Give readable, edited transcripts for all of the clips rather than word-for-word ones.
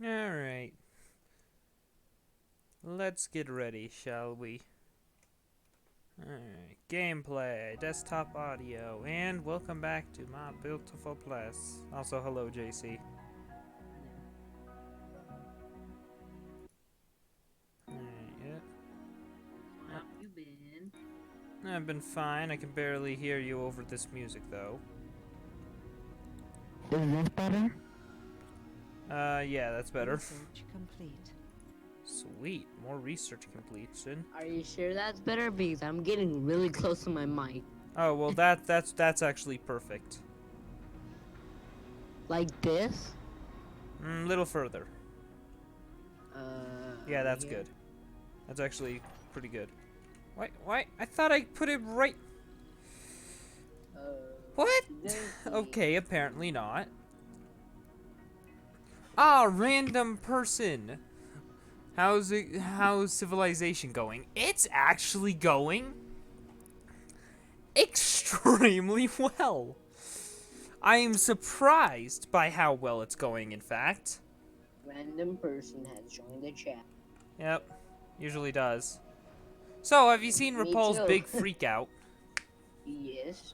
Alright. Let's get ready, shall we? Alright. Gameplay, desktop audio, and welcome back to my beautiful place. Also, hello, JC. Alright, yeah. How have you been? I've been fine. I can barely hear you over this music, though. Is this better? Yeah, that's better. Research complete. Sweet. More research completion. Are you sure that's better? Because I'm getting really close to my mic. Oh, well, that's actually perfect. Like this? Little further. Yeah, that's here? good. That's actually pretty good. Why? I thought I put it right. Uh, What? Okay, apparently not. Ah, random person. How's civilization going? It's actually going extremely well. I am surprised by how well it's going, in fact. Random person has joined the chat. Yep, usually does. So, have you seen Me Rapal's too. big freak out? Yes.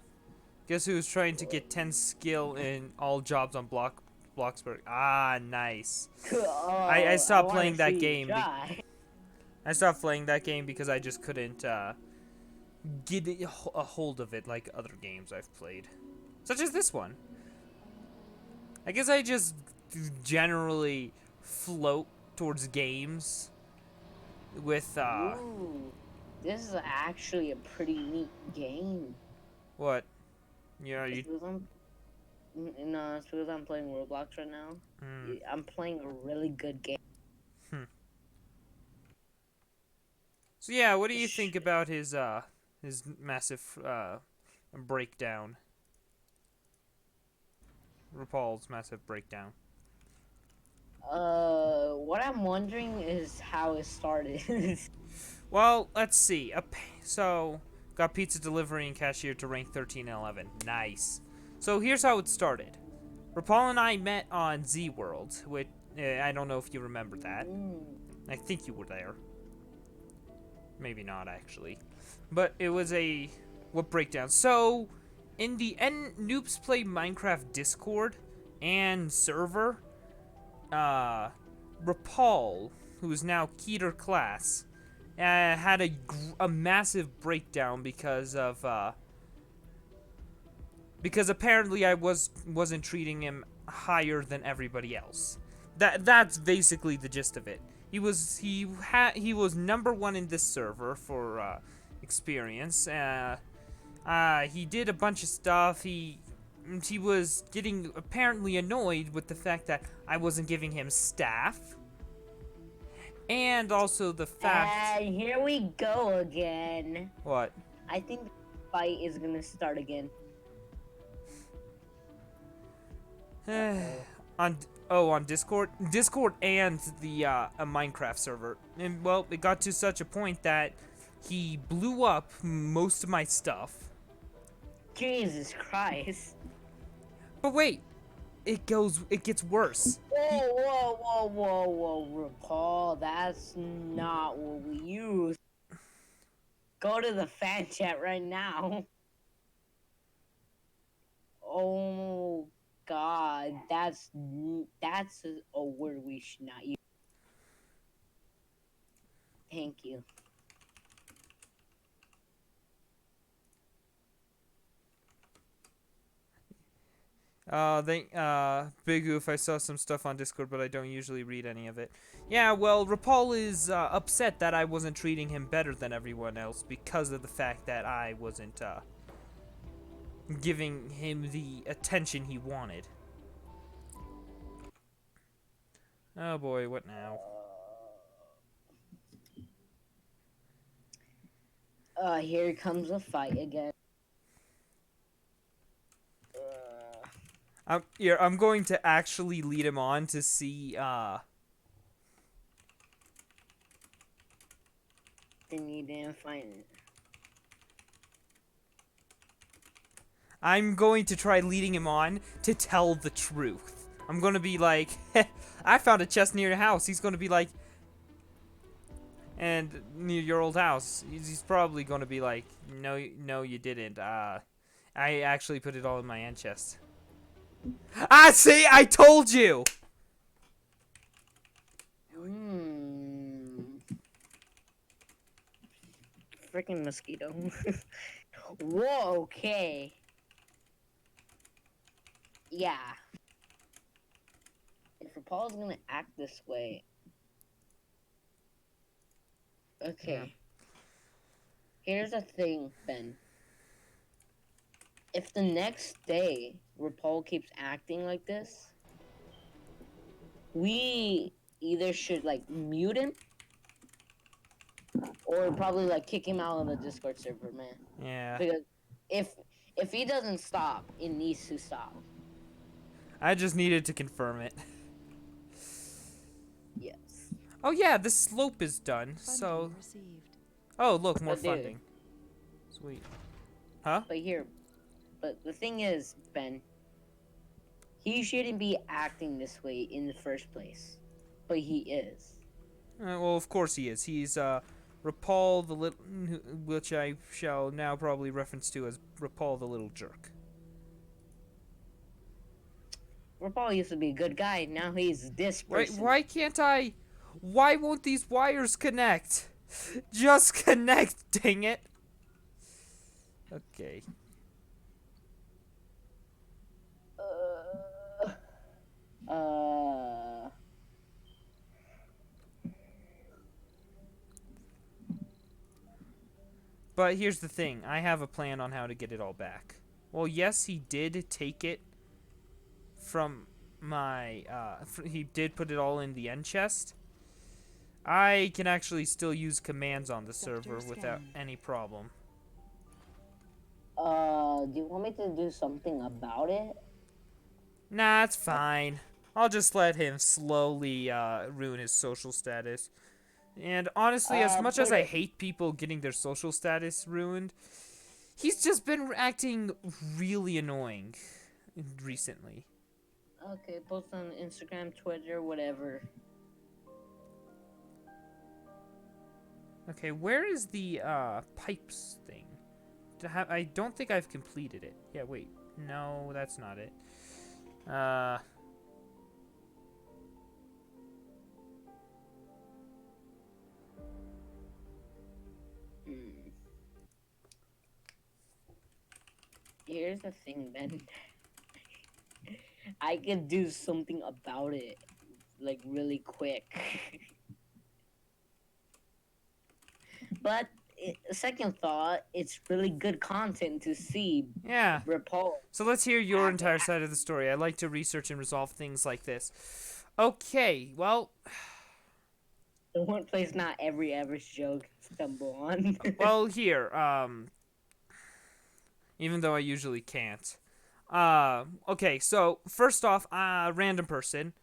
Guess who's trying to get 10 skill in all jobs on Bloxburg? Ah, nice. I stopped playing that game. I stopped playing that game because I just couldn't get a hold of it like other games I've played. Such as this one. I guess I just generally float towards games with, Ooh, this is actually a pretty neat game. what? Yeah, It's you... because no, it's because I'm playing Roblox right now. I'm playing a really good game. So yeah, what do you think about his massive, breakdown? RuPaul's massive breakdown. What I'm wondering is how it started. Well, let's see. So, got pizza delivery and cashier to rank 13 and 11. Nice. So here's how it started. Rapal and I met on Z World, which I don't know if you remember that. I think you were there. Maybe not, actually. But it was a... What breakdown? So, in the Noobs Play Minecraft Discord and server, Rapal, who is now Keter Class, had a massive breakdown because apparently I wasn't treating him higher than everybody else. That's basically the gist of it. He was number one in this server for experience. He did a bunch of stuff. He was getting apparently annoyed with the fact that I wasn't giving him staff. And also the fact... And here we go again. What? I think the fight is gonna start again. on Discord and the a Minecraft server. And well, it got to such a point that he blew up most of my stuff. Jesus Christ. But wait, it gets worse. Whoa, Rapal, that's not what we use. Go to the fan chat right now. Oh God, that's a word we should not use. Thank you. Big Oof, I saw some stuff on Discord, but I don't usually read any of it. Yeah, well, Rapal is upset that I wasn't treating him better than everyone else because of the fact that I wasn't giving him the attention he wanted. Oh boy, what now? Here comes a fight again. I'm going to actually lead him on to see, Then you didn't find it. I'm going to try leading him on to tell the truth. I'm gonna be like, I found a chest near your house. He's gonna be like, and near your old house. He's probably gonna be like, no, no, you didn't. I actually put it all in my end chest. Ah, see, I told you. Freaking mosquito. Whoa, okay. Yeah. If Paul's gonna act this way. Okay. Here's the thing, Ben. If the next day RuPaul keeps acting like this, we either should like mute him or probably like kick him out of the Discord server, man. Yeah. Because if he doesn't stop, it needs to stop. I just needed to confirm it. Yes. Oh yeah, the slope is done. So. Oh look, more Oh, dude. funding. Sweet. Huh? But the thing is, Ben, he shouldn't be acting this way in the first place, but he is. Well, of course he is. He's RuPaul the little, which I shall now probably reference to as RuPaul the little jerk. RuPaul used to be a good guy. Now he's this Right? person. Why can't I? Why won't these wires connect? Just connect, dang it. Okay. But here's the thing. I have a plan on how to get it all back. Well, yes, he did take it from my... he did put it all in the end chest. I can actually still use commands on the server without any problem. Do you want me to do something about it? Nah, it's fine. I'll just let him slowly ruin his social status. And honestly, as much as I hate people getting their social status ruined, he's just been acting really annoying recently. Okay, post on Instagram, Twitter, whatever. Okay, where is the pipes thing? I don't think I've completed it. Yeah, wait. No, that's not it. Here's the thing, Ben. I could do something about it, like, really quick. But, second thought, it's really good content to see Yeah. RuPaul. So let's hear your entire side of the story. I like to research and resolve things like this. Okay, well... The one place not every average Joe can stumble on. well, here, even though I usually can't. Okay, so first off, random person.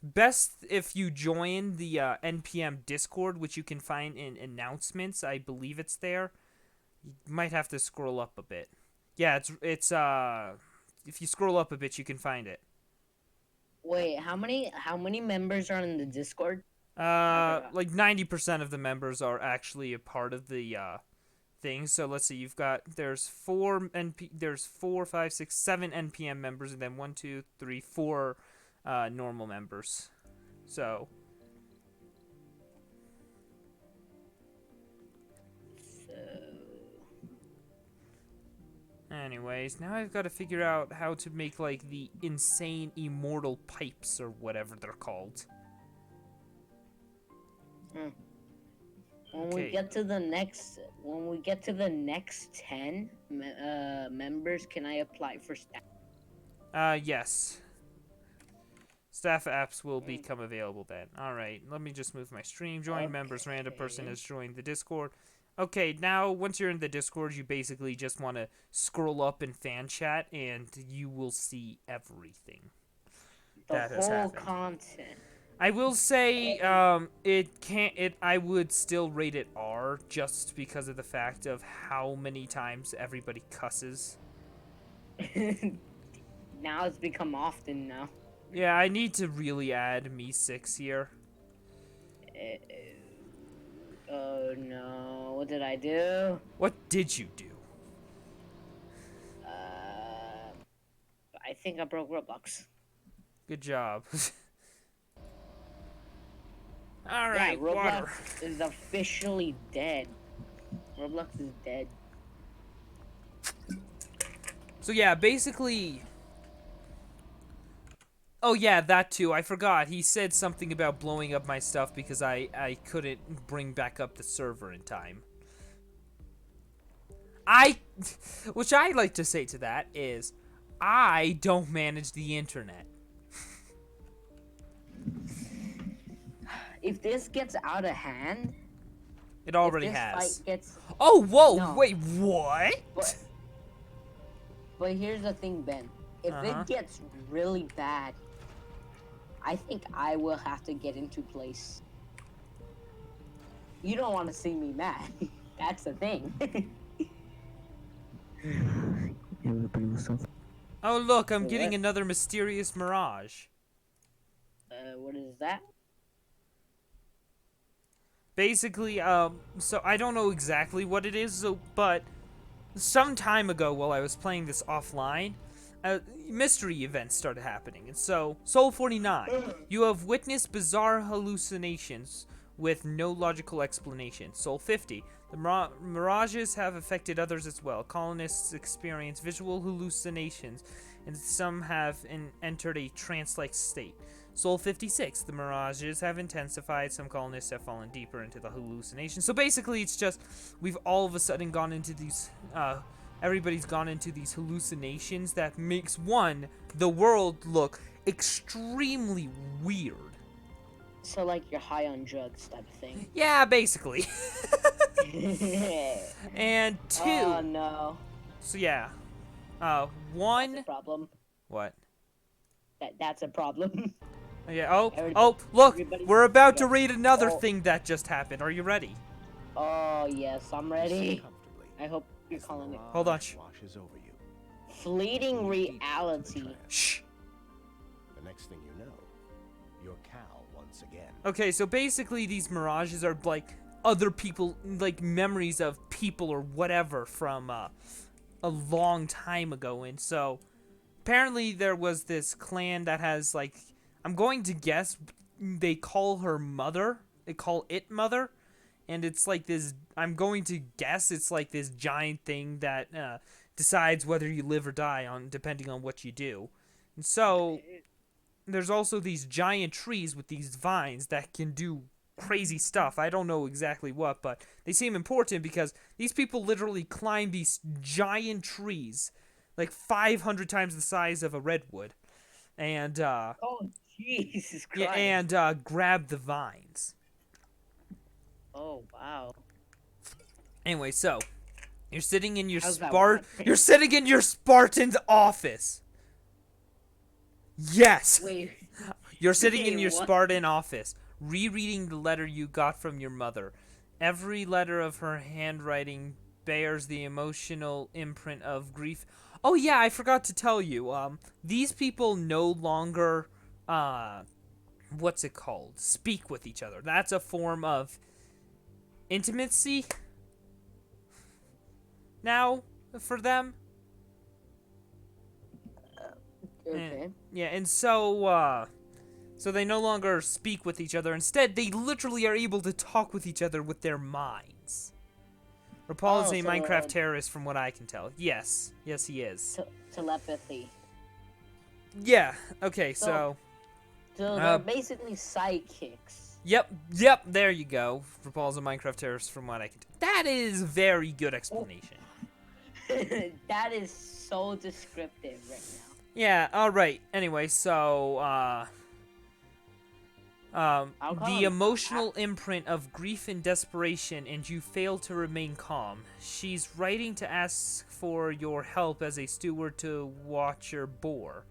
Best if you join the NPM Discord, which you can find in announcements. I believe it's there. You might have to scroll up a bit. Yeah, it's if you scroll up a bit, you can find it. Wait, how many members are in the Discord? Like 90% of the members are actually a part of the thing. So let's see, there's 4, 5, 6, 7 NPM members, and then 1, 2, 3, 4 normal members. So anyways, now I've got to figure out how to make like the insane immortal pipes or whatever they're called. When we get to the next 10 members, can I apply for staff? Yes. Staff apps will become available then. Alright, let me just move my stream. Join members. Random person has joined the Discord. Okay, now once you're in the Discord, you basically just want to scroll up in fan chat and you will see everything that has happened. The whole content. I will say, I would still rate it R just because of the fact of how many times everybody cusses. Now it's become often now. Yeah, I need to really add me 6 here. Oh no, what did I do? What did you do? I think I broke Roblox. Good job. Yeah, Alright, Roblox water. is officially dead. Roblox is dead. So yeah, basically... Oh yeah, that too. I forgot. He said something about blowing up my stuff because I couldn't bring back up the server in time. Which I like to say to that is, I don't manage the internet. If this gets out of hand, It if already this fight has. gets, Oh, whoa, No. wait, what? but here's the thing, Ben. If Uh-huh. it gets really bad, I think I will have to get into place. You don't want to see me mad. That's the thing. Everybody was so. Oh, look, I'm Wait, getting what? another mysterious mirage. What is that? Basically, so I don't know exactly what it is, but some time ago while I was playing this offline, mystery events started happening. And so, Soul 49, you have witnessed bizarre hallucinations with no logical explanation. Soul 50, the mirages have affected others as well. Colonists experience visual hallucinations, and some have entered a trance-like state. Soul 56, the mirages have intensified. Some colonists have fallen deeper into the hallucination. So basically, it's just we've all of a sudden gone into these. Everybody's gone into these hallucinations that makes the world look extremely weird. So like you're high on drugs type of thing. Yeah, basically. And two. Oh no. So yeah. That's One. a problem. What? That's a problem. Yeah. Oh. Everybody- Oh. Look. everybody- We're about to yeah. read another Oh. thing that just happened. Are you ready? Oh yes, I'm ready. Comfortably I hope you're as the calling it mirage Hold on. washes over you. fleeting Deep into the reality. trance. Shh. The next thing you know, you're Cal once again. Okay, so basically these mirages are like other people, like memories of people or whatever from a long time ago. And so apparently there was this clan that has like, I'm going to guess they call her mother. They call it mother. And it's like this, I'm going to guess it's like this giant thing that decides whether you live or die on depending on what you do. And so there's also these giant trees with these vines that can do crazy stuff. I don't know exactly what, but they seem important because these people literally climb these giant trees, like 500 times the size of a redwood, and Oh Jesus Christ. yeah, and grab the vines. Oh wow. Anyway, so you're sitting in your How's that Spart. work? You're sitting in your Spartan's office. Yes. Wait. You're sitting in Wait, your what? Spartan office, rereading the letter you got from your mother. Every letter of her handwriting bears the emotional imprint of grief. Oh yeah, I forgot to tell you. These people no longer, what's it called? Speak with each other. That's a form of intimacy now for them. Okay. Yeah, and so they no longer speak with each other. Instead, they literally are able to talk with each other with their minds. Rapal is Oh, a so, Minecraft terrorist from what I can tell. Yes. Yes, he is. Telepathy. Yeah, okay, so... So they're basically sidekicks. Yep, there you go. Rapal's a Minecraft terrorist from what I can tell. That is very good explanation. That is so descriptive right now. Yeah, alright. Anyway, so, I'll call the him- emotional imprint of grief and desperation, and you fail to remain calm. She's writing to ask for your help as a steward to watch your boar.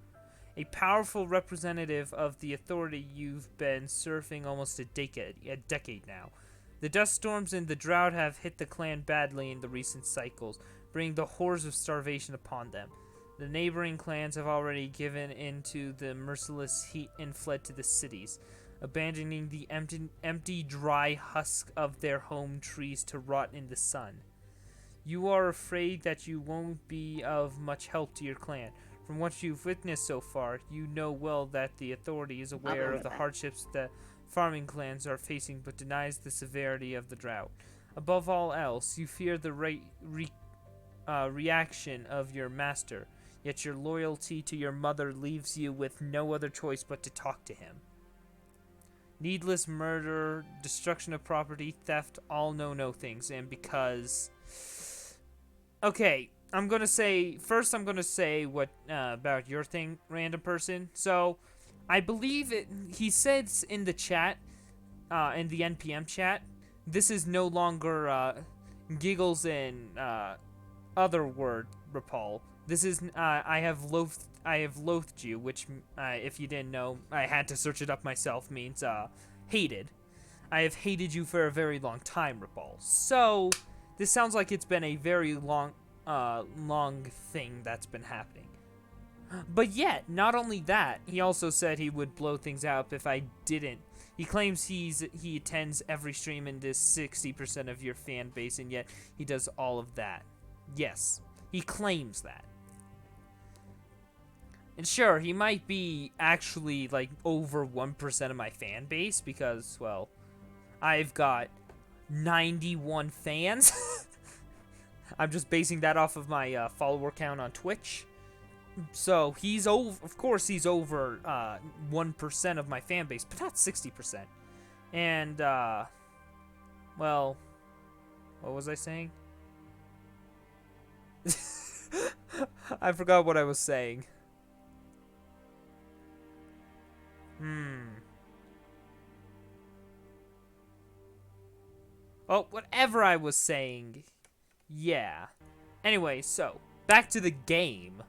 A powerful representative of the authority you've been surfing almost a decade now. The dust storms and the drought have hit the clan badly in the recent cycles, bringing the horrors of starvation upon them. The neighboring clans have already given in to the merciless heat and fled to the cities, abandoning the empty, dry husk of their home trees to rot in the sun. You are afraid that you won't be of much help to your clan. From what you've witnessed so far, you know well that the authority is aware of the hardships that farming clans are facing but denies the severity of the drought. Above all else, you fear the reaction of your master, yet your loyalty to your mother leaves you with no other choice but to talk to him. Needless murder, destruction of property, theft, all no things, and because... Okay, I'm gonna say what about your thing, random person. So, I believe he says in the chat, in the NPM chat, this is no longer giggles and other word Rapal. This is I have loathed you, which if you didn't know, I had to search it up myself, means hated. I have hated you for a very long time, Rapal. So this sounds like it's been a very long thing that's been happening. But yet, not only that, he also said he would blow things up if I didn't. He claims he attends every stream in this 60% of your fan base, and yet he does all of that. Yes, he claims that. And sure, he might be actually like over 1% of my fan base because, well, I've got 91 fans. I'm just basing that off of my follower count on Twitch. So he's over, of course he's over 1% of my fan base, but not 60%. And, well, what was I saying? I forgot what I was saying. Oh, whatever I was saying. Yeah. Anyway, so, back to the game.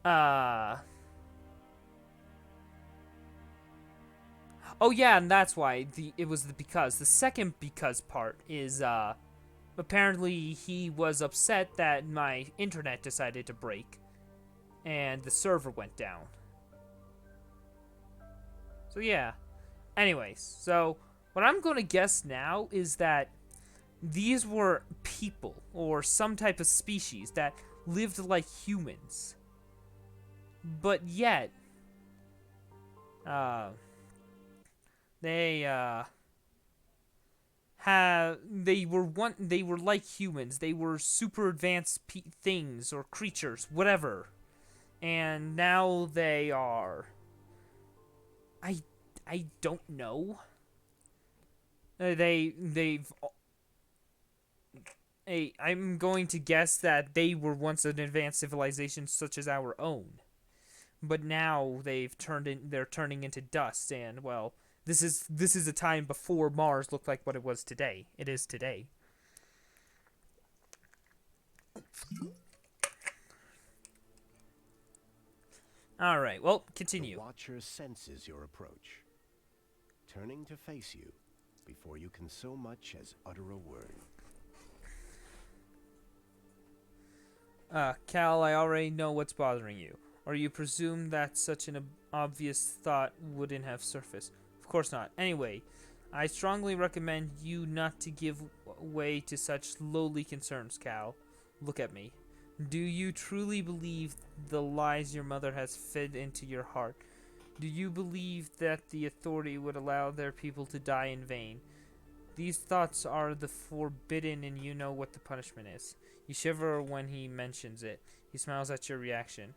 Oh yeah, and that's why it was the because. The second because part is, apparently he was upset that my internet decided to break. And the server went down. So yeah. Anyways, so what I'm going to guess now is that these were people or some type of species that lived like humans. But yet, they were like humans. They were super advanced things or creatures, whatever. And now they are, I don't know. I'm going to guess that they were once an advanced civilization such as our own. But now they're turning into dust, and well, this is a time before Mars looked like what it was today. It is today. All right, well, continue. The Watcher senses your approach, turning to face you before you can so much as utter a word. Cal, I already know what's bothering you. Or you presume that such an obvious thought wouldn't have surfaced. Of course not. Anyway, I strongly recommend you not to give way to such lowly concerns, Cal. Look at me. Do you truly believe the lies your mother has fed into your heart? Do you believe that the authority would allow their people to die in vain? These thoughts are the forbidden, and you know what the punishment is. You shiver when he mentions it. He smiles at your reaction.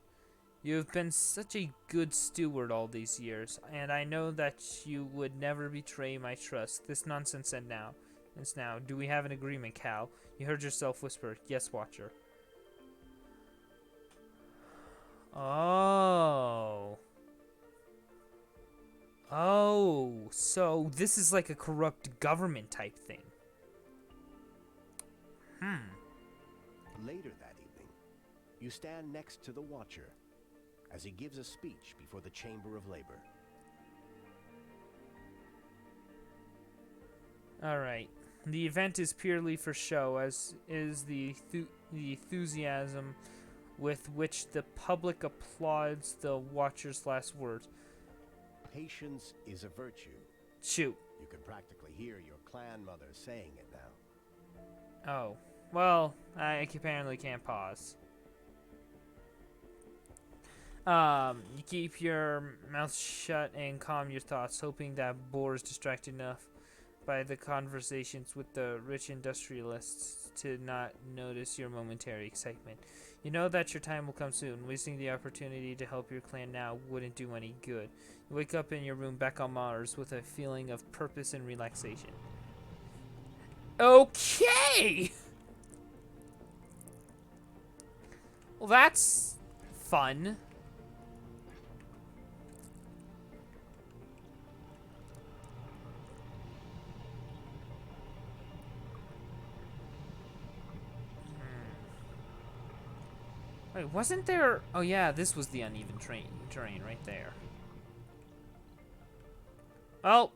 You have been such a good steward all these years, and I know that you would never betray my trust. This nonsense ends now. Do we have an agreement, Cal? You heard yourself whisper, yes, Watcher. Oh, so this is like a corrupt government type thing. Later that evening, you stand next to the Watcher as he gives a speech before the Chamber of Labor. Alright. The event is purely for show, as is the enthusiasm with which the public applauds the Watcher's last words. Patience is a virtue. Shoot. You can practically hear your clan mother saying it now. Oh. Well, I apparently can't pause. You keep your mouth shut and calm your thoughts, hoping that Boar is distracted enough by the conversations with the rich industrialists to not notice your momentary excitement. You know that your time will come soon. Wasting the opportunity to help your clan now wouldn't do any good. You wake up in your room back on Mars with a feeling of purpose and relaxation. Okay! Well, that's fun. Wait, wasn't there... Oh, yeah, this was the uneven terrain right there. Well,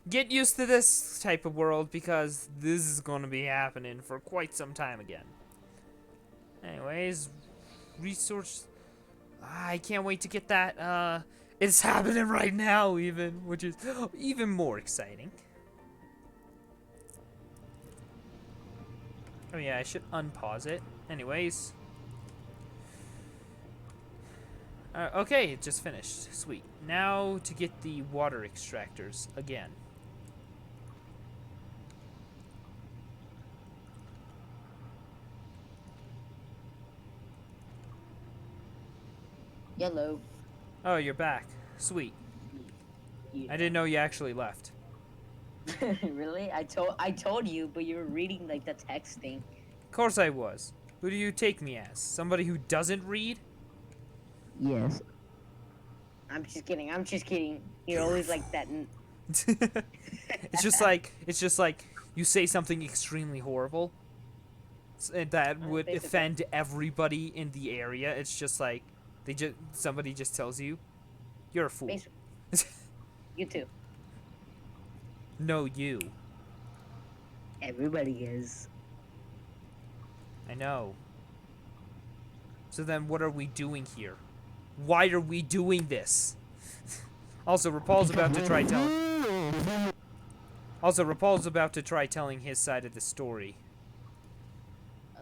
get used to this type of world because this is going to be happening for quite some time again. Anyways, resource... I can't wait to get that. It's happening right now even, which is even more exciting. Oh yeah, I should unpause it. Anyways. Okay, it just finished. Sweet. Now to get the water extractors again. Yellow. Oh, you're back. Sweet. Yeah. I didn't know you actually left. Really? I told you, but you were reading like the text thing. Of course I was. Who do you take me as? Somebody who doesn't read? Yes. I'm just kidding. I'm just kidding. You're always like that. It's just like you say something extremely horrible that would Basically. offend everybody in the area. It's just like somebody just tells you you're a fool. Basically. You too. No, you. Everybody is. I know. So then what are we doing here? Why are we doing this? Also, Rapal's about to try telling his side of the story. Oh.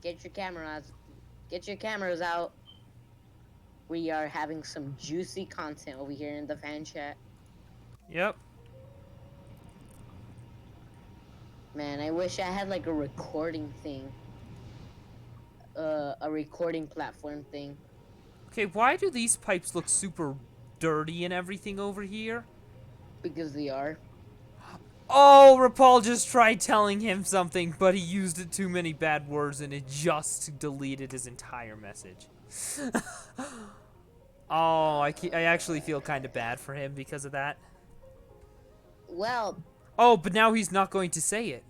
Get your cameras. Get your cameras out. We are having some juicy content over here in the fan chat. Yep. Man, I wish I had like a recording thing. A recording platform thing. Okay, why do these pipes look super dirty and everything over here? Because they are. Oh, Rapal just tried telling him something, but he used too many bad words and it just deleted his entire message. Oh, I actually feel kind of bad for him because of that. Well, Oh, but now he's not going to say it.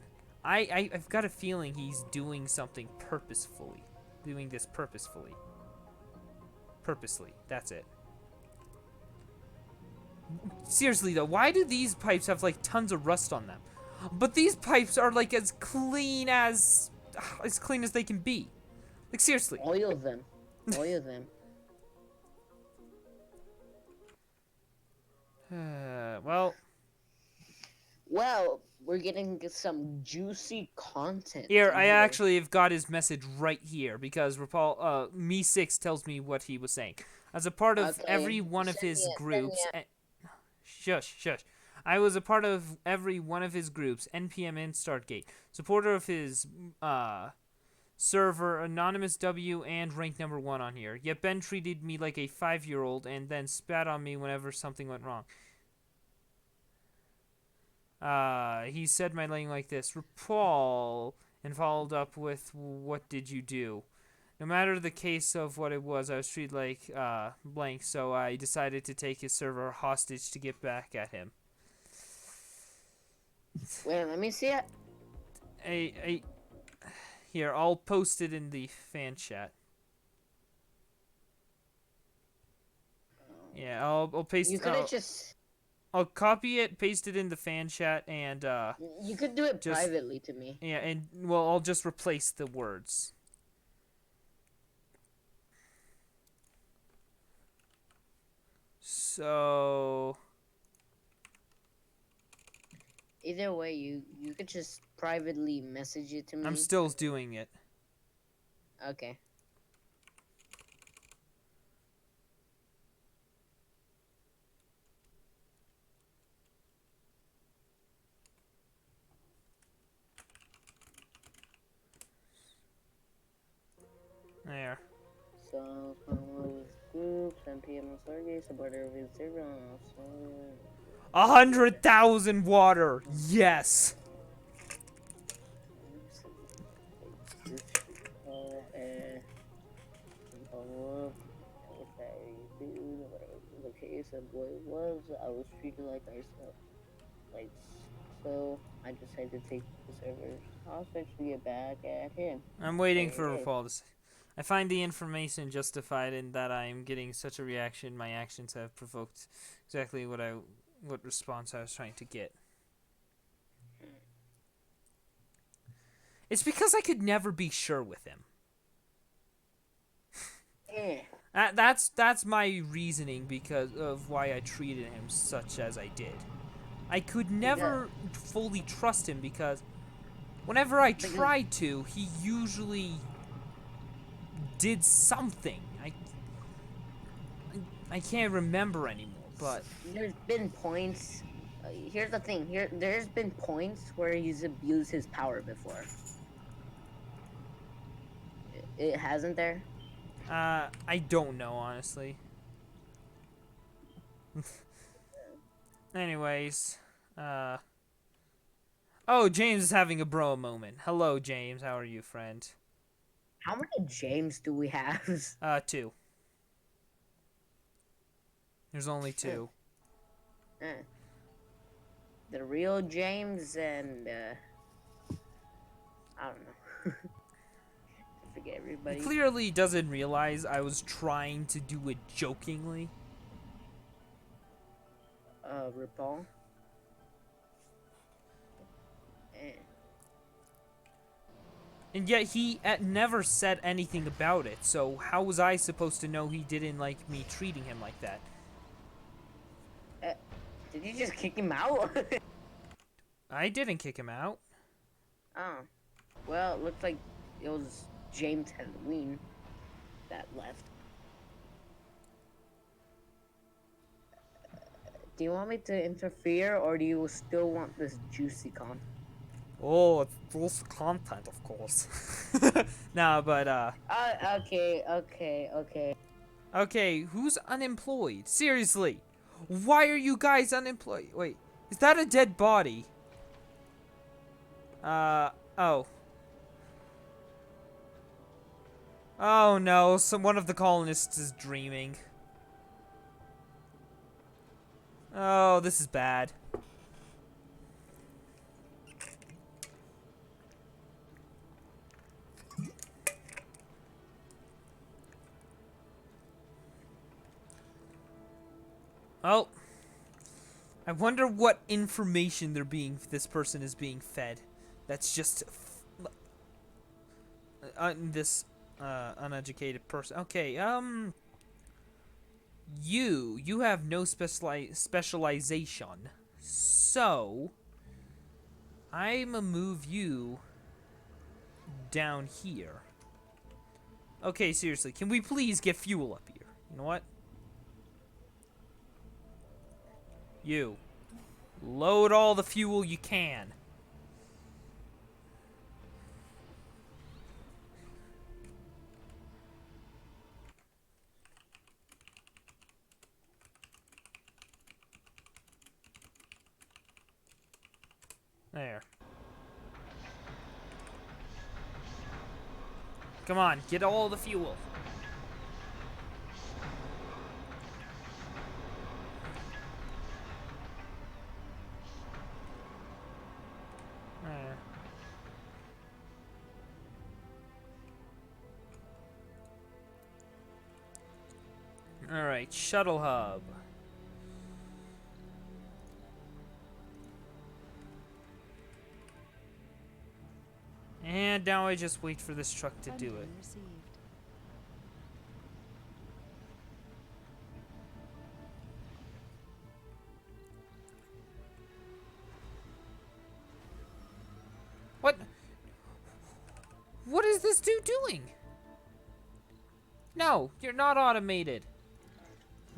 I've got a feeling he's doing something purposefully. Doing this purposefully. Purposely, that's it. Seriously though, why do these pipes have like tons of rust on them? But these pipes are like as clean as they can be. Like seriously. oil them. Oil them. Well, We're getting some juicy content. here, in I actually have got his message right here because Rapal, Me6 tells me what he was saying. As a part of Okay, every one of send his me it, groups, send shush. I was a part of every one of his groups, NPM and Startgate, supporter of his server, Anonymous W, and rank number 1 on here. Yet Ben treated me like a 5-year-old and then spat on me whenever something went wrong. He said my name like this, Rapal, and followed up with, what did you do? No matter the case of what it was, I was treated like, blank, so I decided to take his server hostage to get back at him. Wait, let me see it. Here, I'll post it in the fan chat. Yeah, I'll paste. You could have just. I'll copy it, paste it in the fan chat, and You could do it Just- privately to me. yeah, and well, I'll just replace the words. So Either way, you could just privately message it to me. I'm still doing it. Okay. There. So, group, 10 p.m. on Saturday, supporter with 0. 100,000 water. Yes. The case of what it was, I was treated like like so. I decided to take the servers hostage to get back at him. I'm waiting for Hey. RuPaul to say. I find the information justified in that I am getting such a reaction. My actions have provoked exactly what response I was trying to get. It's because I could never be sure with him. Eh. That's my reasoning because of why I treated him such as I did. I could never fully trust him because whenever I tried to, he usually did something. I can't remember anymore, but There's been points. Here's the thing. There's been points where he's abused his power before. It hasn't there. I don't know honestly. Anyways, oh, James is having a bro moment. Hello, James. How are you, friend? How many James do we have? 2. There's only 2. Eh. The real James and I don't know. I forget He everybody. clearly doesn't realize I was trying to do it jokingly. RuPaul. Eh. And yet he never said anything about it, so how was I supposed to know he didn't like me treating him like that? Did you just kick him out? I didn't kick him out. Oh. Well, it looks like it was James Halloween that left. Do you want me to interfere, or do you still want this juicy con? Oh, it's those content, of course. Nah, but, Okay. okay, who's unemployed? Seriously, why are you guys unemployed? Wait, is that a dead body? Oh. Oh no, one of the colonists is dreaming. Oh, this is bad. Oh. I wonder what information this person is being fed. That's just this uneducated person. Okay, you have no specialization. So I'ma move you down here. Okay, seriously, can we please get fuel up here? You know what? You. Load all the fuel you can. There. Come on, get all the fuel. There. Alright, shuttle hub. And now I just wait for this truck to do it. Received. What? What is this dude doing? No, you're not automated.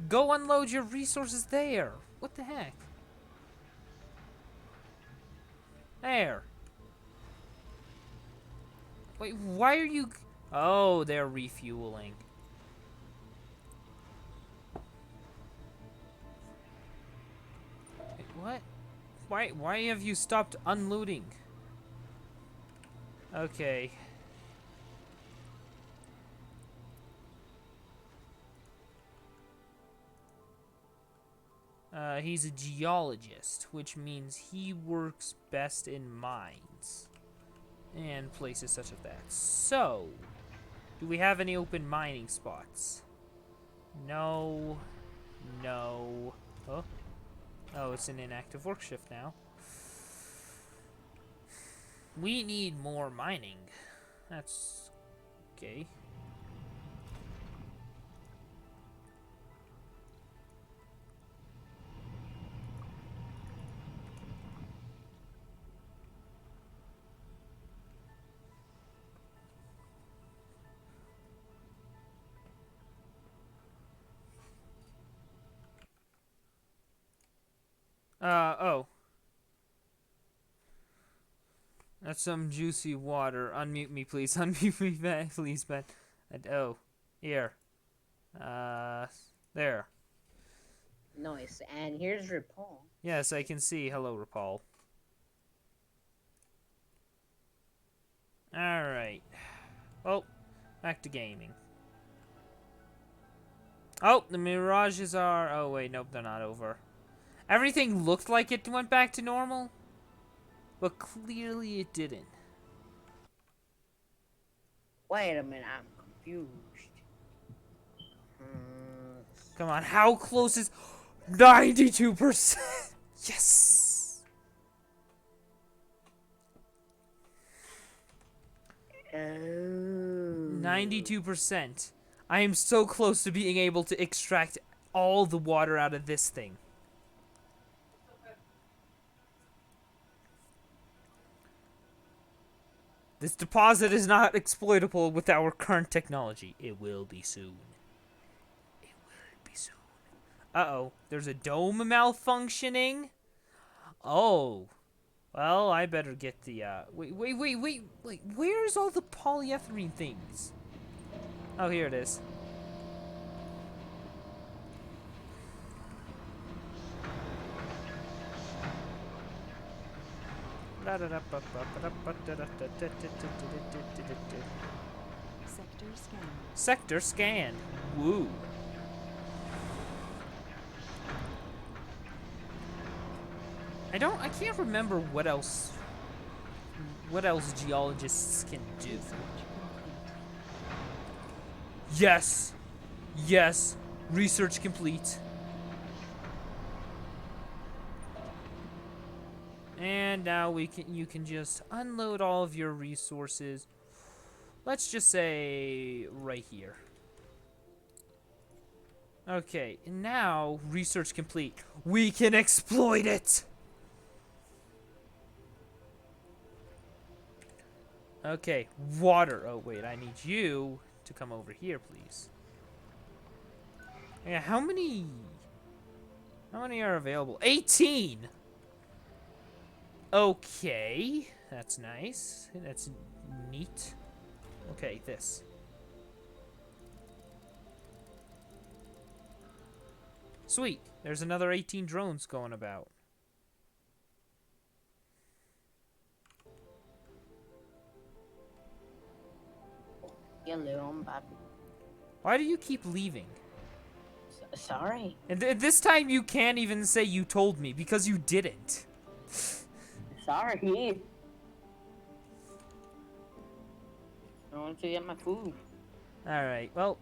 Go unload your resources there. What the heck? There. Wait, why are you... Oh, they're refueling. Wait, what? Why have you stopped unloading? Okay. He's a geologist, which means he works best in mines and places such as that. So, do we have any open mining spots? No. No. Oh. Oh, it's an inactive work shift now. We need more mining. That's okay. Oh. That's some juicy water. Unmute me, please. Unmute me, please, Ben. Oh. Here. There. Nice. And here's Rapal. Yes, I can see. Hello, Rapal. Alright. Well, back to gaming. Oh, the mirages are... Oh, wait, nope, they're not over. Everything looked like it went back to normal, but clearly it didn't. Wait a minute, I'm confused. Come on, how close is... 92%! Yes! Oh. 92%. I am so close to being able to extract all the water out of this thing. This deposit is not exploitable with our current technology. It will be soon. It will be soon. Uh-oh. There's a dome malfunctioning? Oh. Well, I better get the, Wait. Where's all the polyethylene things? Oh, here it is. Sector scan. Sector scan. Woo. I can't remember what else geologists can do. Research complete. Yes. Yes. Research complete. And now you can just unload all of your resources. Let's just say right here. Okay, and now research complete. We can exploit it. Okay, water. Oh wait, I need you to come over here, please. Yeah, how many are available? 18. Okay, that's nice. That's neat. Okay, this. Sweet. There's another 18 drones going about. Hello, I'm back. Why do you keep leaving? Sorry. And this time you can't even say you told me because you didn't. Sorry. I want to get my food. Alright, well.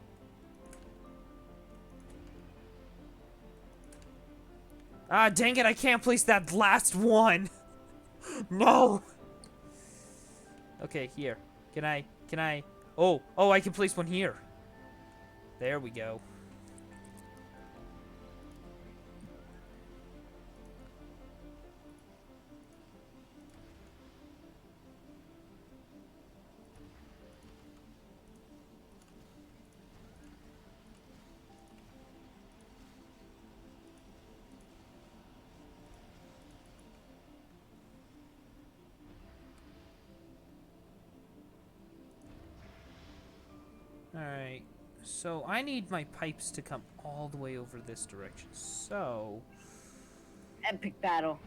Ah, dang it, I can't place that last one. No. Okay, here. Can I? Oh, I can place one here. There we go. Alright, so I need my pipes to come all the way over this direction. So, Epic battle.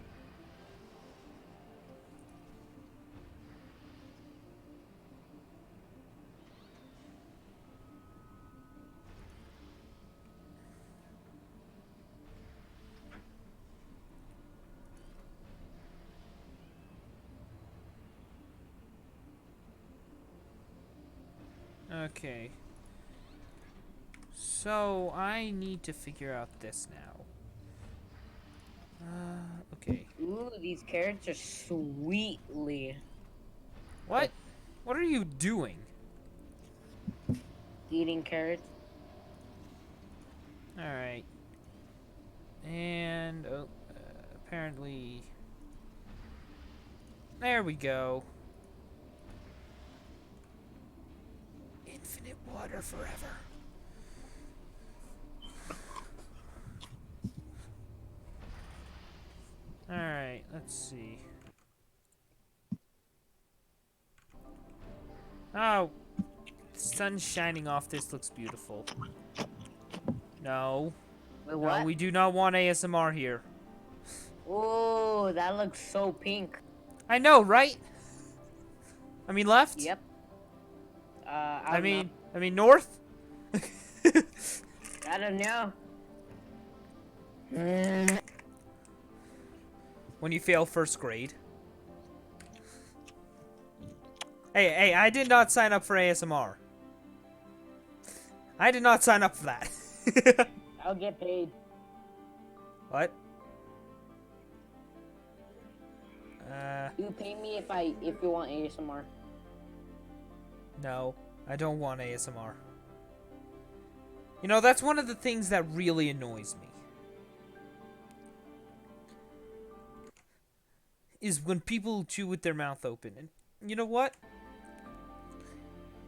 okay. So, I need to figure out this now. Okay. Ooh, these carrots are sweetly What? What are you doing? eating carrots. Alright. And, apparently... There we go. Infinite water forever. Alright, let's see. Oh, the sun's shining off this looks beautiful. No. Wait, No, what? we do not want ASMR here. Ooh, that looks so pink. I know, right? I mean left? Yep. I mean north? I don't know. When you fail first grade. Hey, I did not sign up for ASMR. I did not sign up for that. I'll get paid. What? You pay me if you want ASMR. No, I don't want ASMR. You know, that's one of the things that really annoys me. Is when people chew with their mouth open. And you know what?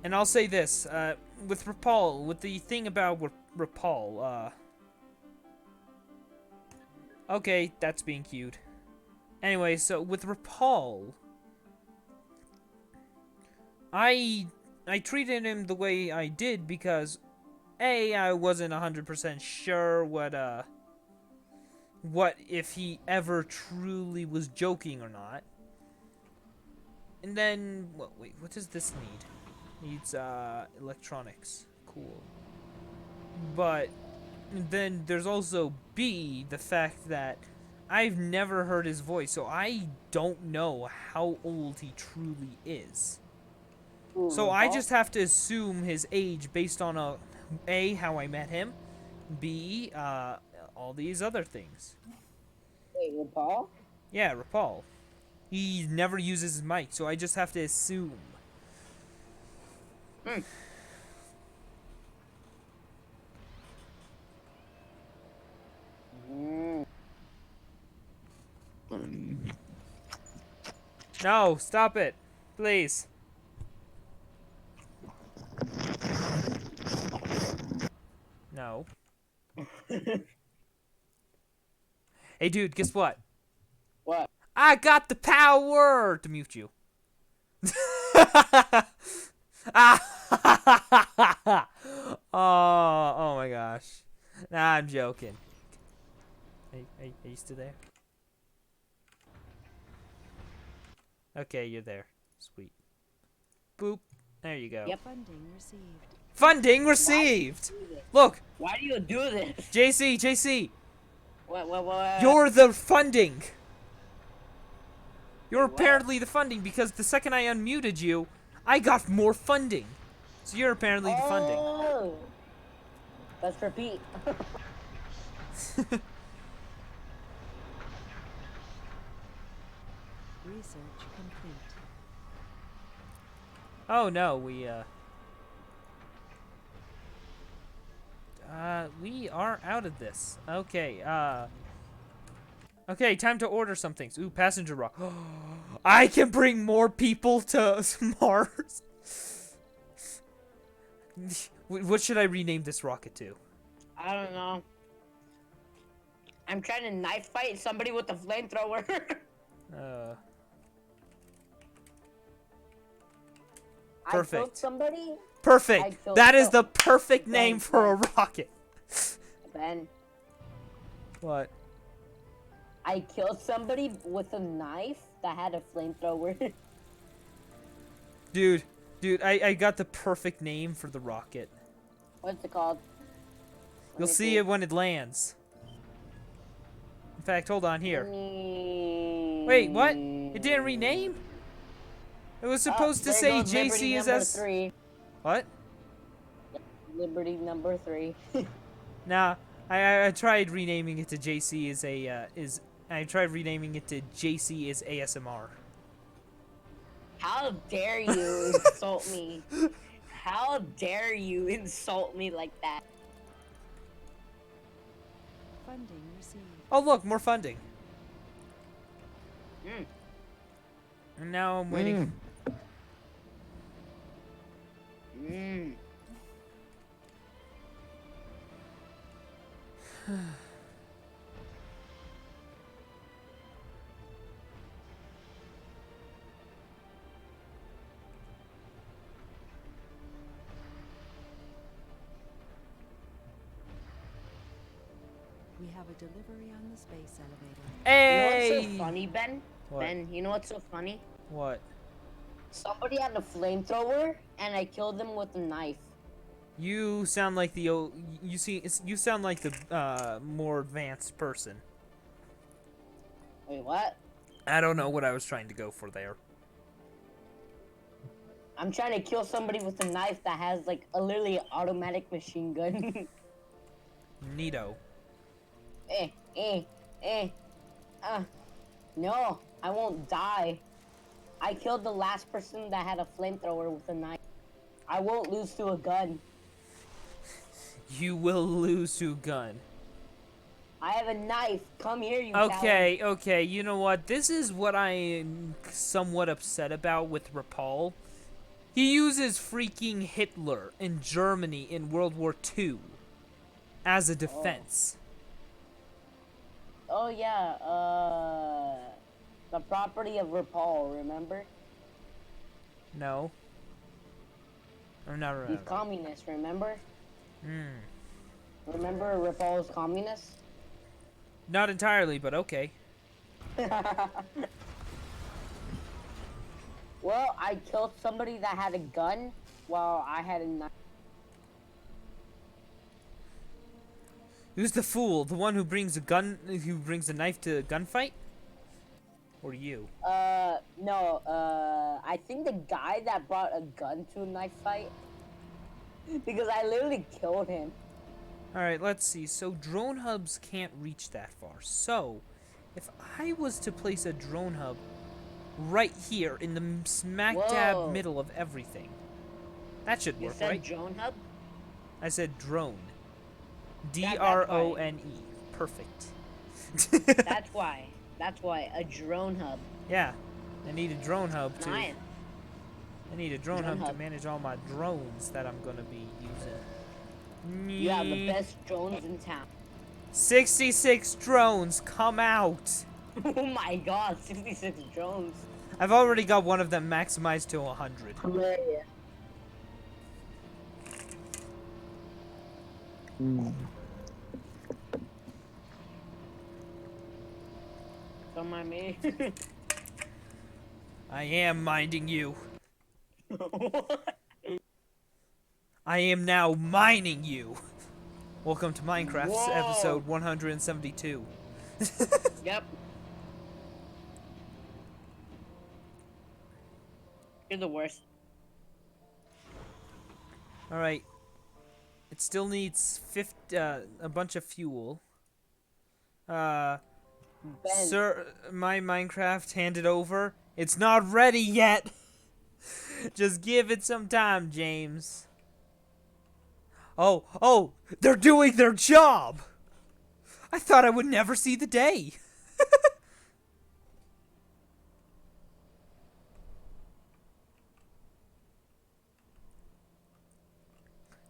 And I'll say this, with Rapal, with the thing about Rapal, okay, that's being cued. Anyway, so with Rapal, I treated him the way I did because, A, I wasn't 100% sure what if he ever truly was joking or not. And then, wait, what does this need? Needs, electronics. Cool. But then there's also B, the fact that I've never heard his voice, so I don't know how old he truly is. Ooh, So I Rapal? just have to assume his age based on A, how I met him, B, all these other things. Wait, Rapal? Yeah, Rapal. He never uses his mic, so I just have to assume. No, stop it. Please. No. Hey, dude, guess what? What? I got the power to mute you. Oh my gosh. Nah, I'm joking. Are you still there? Okay, you're there. Sweet. Boop. There you go. Yep. Funding received. Funding received! Look, Why do you do this? JC, What? you're the funding! You're What? apparently the funding because the second I unmuted you, I got more funding. So you're apparently the funding. Oh! Let's repeat. Research complete. Oh no, we are out of this. Okay, okay, time to order some things. Ooh, passenger rock. I can bring more people to Mars. What should I rename this rocket to? I don't know. I'm trying to knife fight somebody with a flamethrower. I killed Perfect. somebody. I Perfect. killed That is some- the perfect Ben, name for a rocket. Ben, What? I killed somebody with a knife that had a flamethrower. Dude, I got the perfect name for the rocket. What's it called? You'll see it when it lands. In fact, hold on here. Wait, what? It didn't rename? It was supposed to say JC is S. 3. What? Liberty number 3. Nah, I tried renaming it to JC I tried renaming it to JC is ASMR. How dare you insult me? How dare you insult me like that? Funding received. Oh look, more funding. Mm. And now I'm waiting. Mm. We have a delivery on the space elevator. Hey! You know what's so funny, Ben? What? Ben, you know what's so funny? What? Somebody had a flamethrower, and I killed them with a knife. You sound like the you sound like the more advanced person. Wait, what? I don't know what I was trying to go for there. I'm trying to kill somebody with a knife that has like a literally automatic machine gun. Neato. eh. No, I won't die. I killed the last person that had a flamethrower with a knife. I won't lose to a gun. You will lose to a gun. I have a knife. Come here, you Okay, okay, you know what? This is what I am somewhat upset about with Rapal. He uses freaking Hitler in Germany in World War II as a defense. Oh yeah, the property of Rapal, remember? No. I'm not He's remember. communist, remember? Hmm. Remember Rapal's communist? Not entirely, but okay. Well, I killed somebody that had a gun while I had a knife. Who's the fool? The one who brings a gun, who brings a knife to a gunfight? Or you? No, I think the guy that brought a gun to a knife fight. Because I literally killed him. Alright, let's see. So drone hubs can't reach that far. So, if I was to place a drone hub right here in the smack dab Whoa. middle of everything, that should You work, said right? drone hub? I said drone. that's Drone. Perfect. That's why. That's why. A drone hub. Yeah, I need a drone hub to. Nice. I need a drone Drone hub to hub. manage all my drones that I'm gonna be using. You have the best drones in town. 66 drones, come out! Oh my god, 66 drones. I've already got one of them maximized to 100. Hilarious. Don't mind me. I am minding you. I am now mining you. Welcome to Minecraft's Whoa. episode 172. Yep. You're the worst. Alright. It still needs a bunch of fuel. Ben, Sir, my Minecraft handed over. It's not ready yet. Just give it some time, James. Oh, they're doing their job. I thought I would never see the day.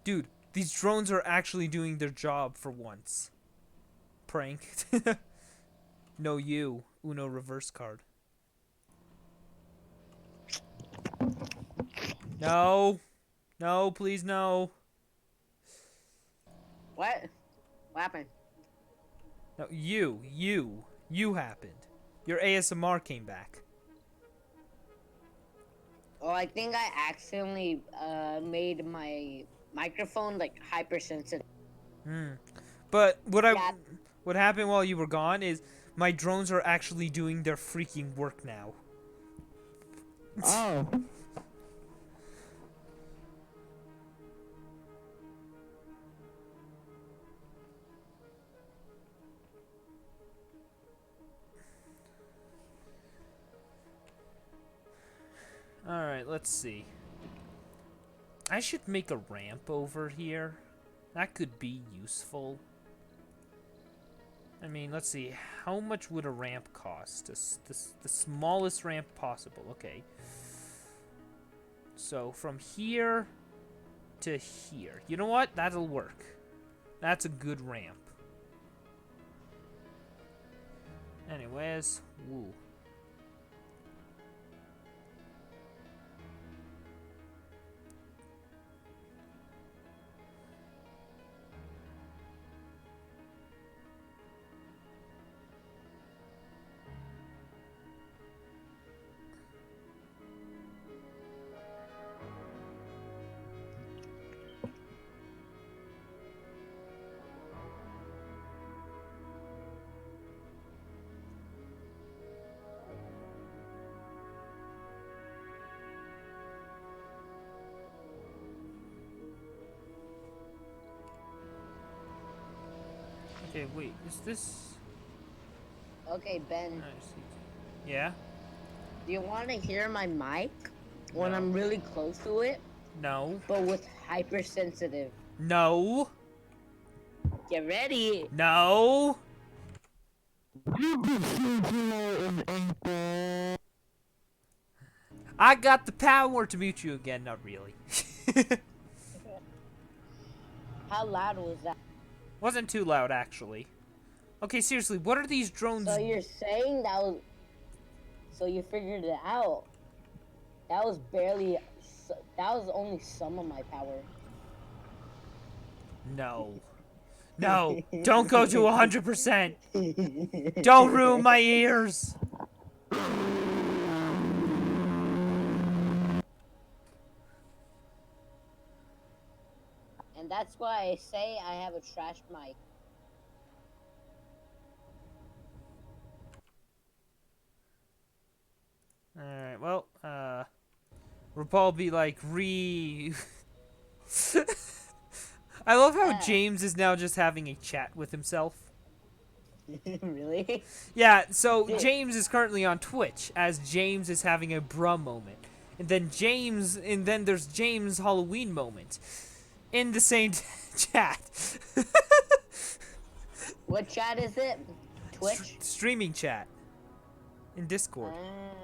Dude, these drones are actually doing their job for once. Prank. No, you. Uno reverse card. No. No, please no. What? What happened? No, you happened. Your ASMR came back. Oh, I think I accidentally made my microphone like hypersensitive. But Yeah. what happened while you were gone is my drones are actually doing their freaking work now. Oh. Alright, let's see. I should make a ramp over here. That could be useful. I mean, let's see. How much would a ramp cost? The smallest ramp possible. Okay. So, from here to here. You know what? That'll work. That's a good ramp. Anyways, woo. Okay, wait. Is this... Okay, Ben. I see. Yeah? Do you want to hear my mic when I'm really close to it, No. but with hypersensitive? No. Get ready. No. I got the power to mute you again. Not really. How loud was that? Wasn't too loud, actually. Okay, seriously, what are these drones? So you're saying that was... So you figured it out. That was barely... That was only some of my power. No. No. Don't go to 100%. Don't ruin my ears. And that's why I say I have a trash mic. Alright, well, RuPaul be like, I love how James is now just having a chat with himself. Really? Yeah, so James is currently on Twitch as James is having a bruh moment. And then there's James Halloween moment in the same chat. What chat is it? Twitch? Streaming chat in Discord. Ah.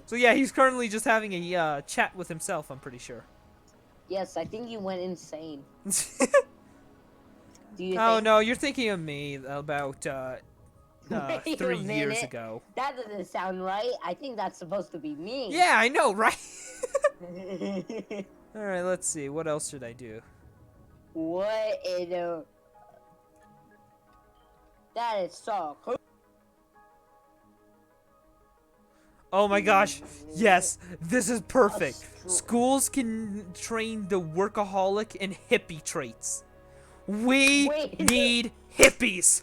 So yeah, he's currently just having a chat with himself, I'm pretty sure. Yes, I think you went insane. Do you Oh think... no, you're thinking of me about Wait a 3 years minute. ago. That doesn't sound right. I think that's supposed to be me. Yeah, I know, right? Alright, let's see. What else should I do? What in a... That is so cool. Oh my gosh, yes, this is perfect. Schools can train the workaholic and hippie traits. We Wait. need hippies.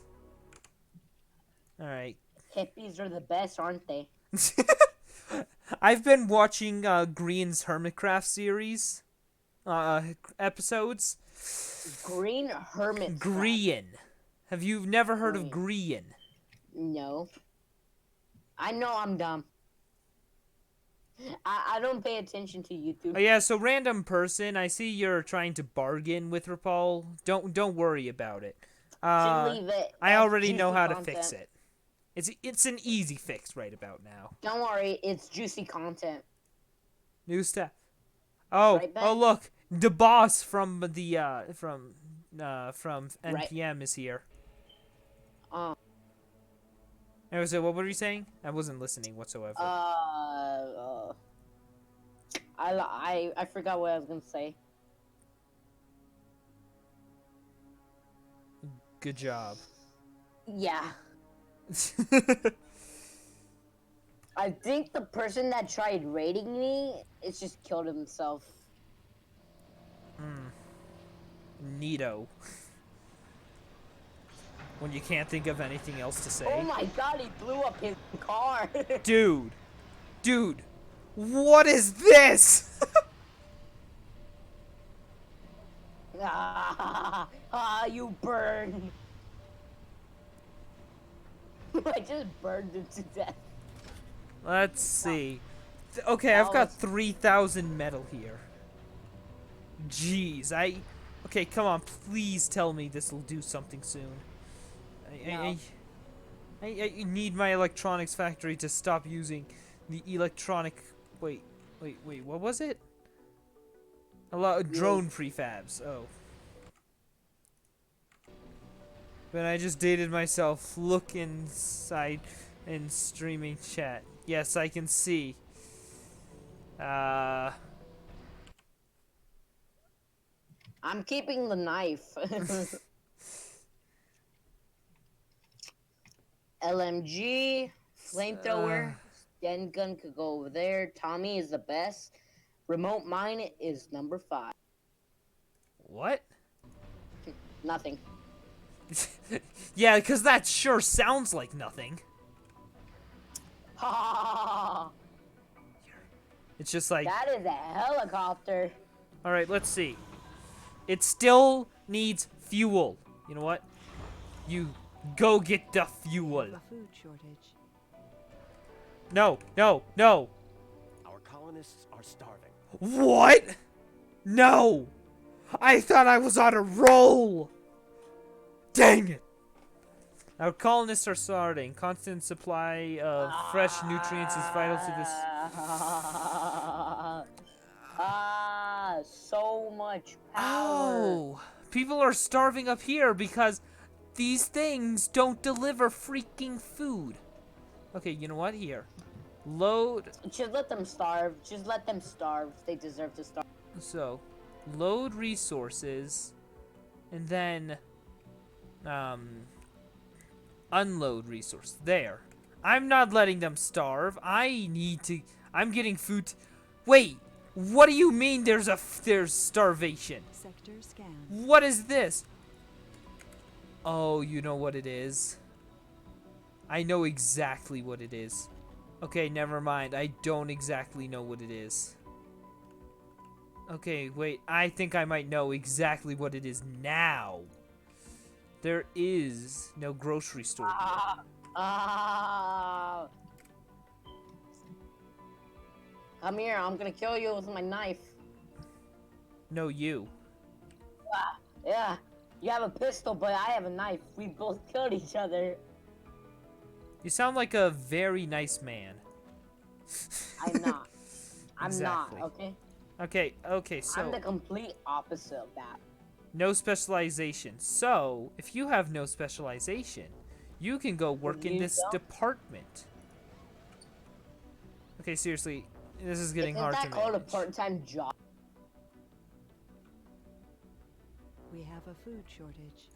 Alright. Hippies are the best, aren't they? I've been watching Green's Hermitcraft series episodes. Green hermit. Green. Have you never heard of Green? No. I know I'm dumb. I don't pay attention to YouTube. Oh yeah, so random person, I see you're trying to bargain with Rapal. Don't worry about it. Should leave it. I That's already know juicy how to content. fix it. It's an easy fix right about now. Don't worry, it's juicy content. New stuff. Oh, Right, Ben? oh look, the boss from the from Right. NPM is here. Uh, Anyway, so what were you saying? I wasn't listening whatsoever. I forgot what I was gonna say. Good job. Yeah. I think the person that tried raiding me, it's just killed himself. Neato. When you can't think of anything else to say. Oh my god, he blew up his car. Dude, what is this? You burned. I just burned him to death. Let's see. Okay, I've got 3,000 metal here. Jeez, okay, come on, please tell me this will do something soon. I need my electronics factory to stop using the electronic. Wait, what was it? A lot of drone prefabs. Oh. But I just dated myself. Look inside in streaming chat. Yes, I can see. I'm keeping the knife. LMG, flamethrower, Sten gun could go over there. Tommy is the best. Remote mine is number 5. What? Nothing. Yeah, because that sure sounds like nothing. Ha! It's just like, That is a helicopter. all right, let's see. It still needs fuel. You know what? You go get the fuel. A food shortage. No. Our colonists are starving. What? No. I thought I was on a roll. Dang it. Our colonists are starving. Constant supply of fresh nutrients is vital to this. So much power. Oh, people are starving up here because these things don't deliver freaking food. Okay, you know what? Here. Load. Just let them starve. Just let them starve. They deserve to starve. So, load resources, and then, unload resource. There. I'm not letting them starve. I'm getting food. Wait, what do you mean there's starvation? Sector scan. What is this? Oh, you know what it is? I know exactly what it is. Okay, never mind. I don't exactly know what it is. Okay, wait. I think I might know exactly what it is now. There is no grocery store here. Come here, I'm gonna kill you with my knife. No, you. Yeah, you have a pistol, but I have a knife. We both killed each other. You sound like a very nice man. I'm not. I'm Exactly. not, okay? Okay, so I'm the complete opposite of that. no specialization. So, if you have no specialization, you can go work in You this don't? department. Okay, seriously, this is getting Isn't hard that to called manage. a part-time job? We have a food shortage.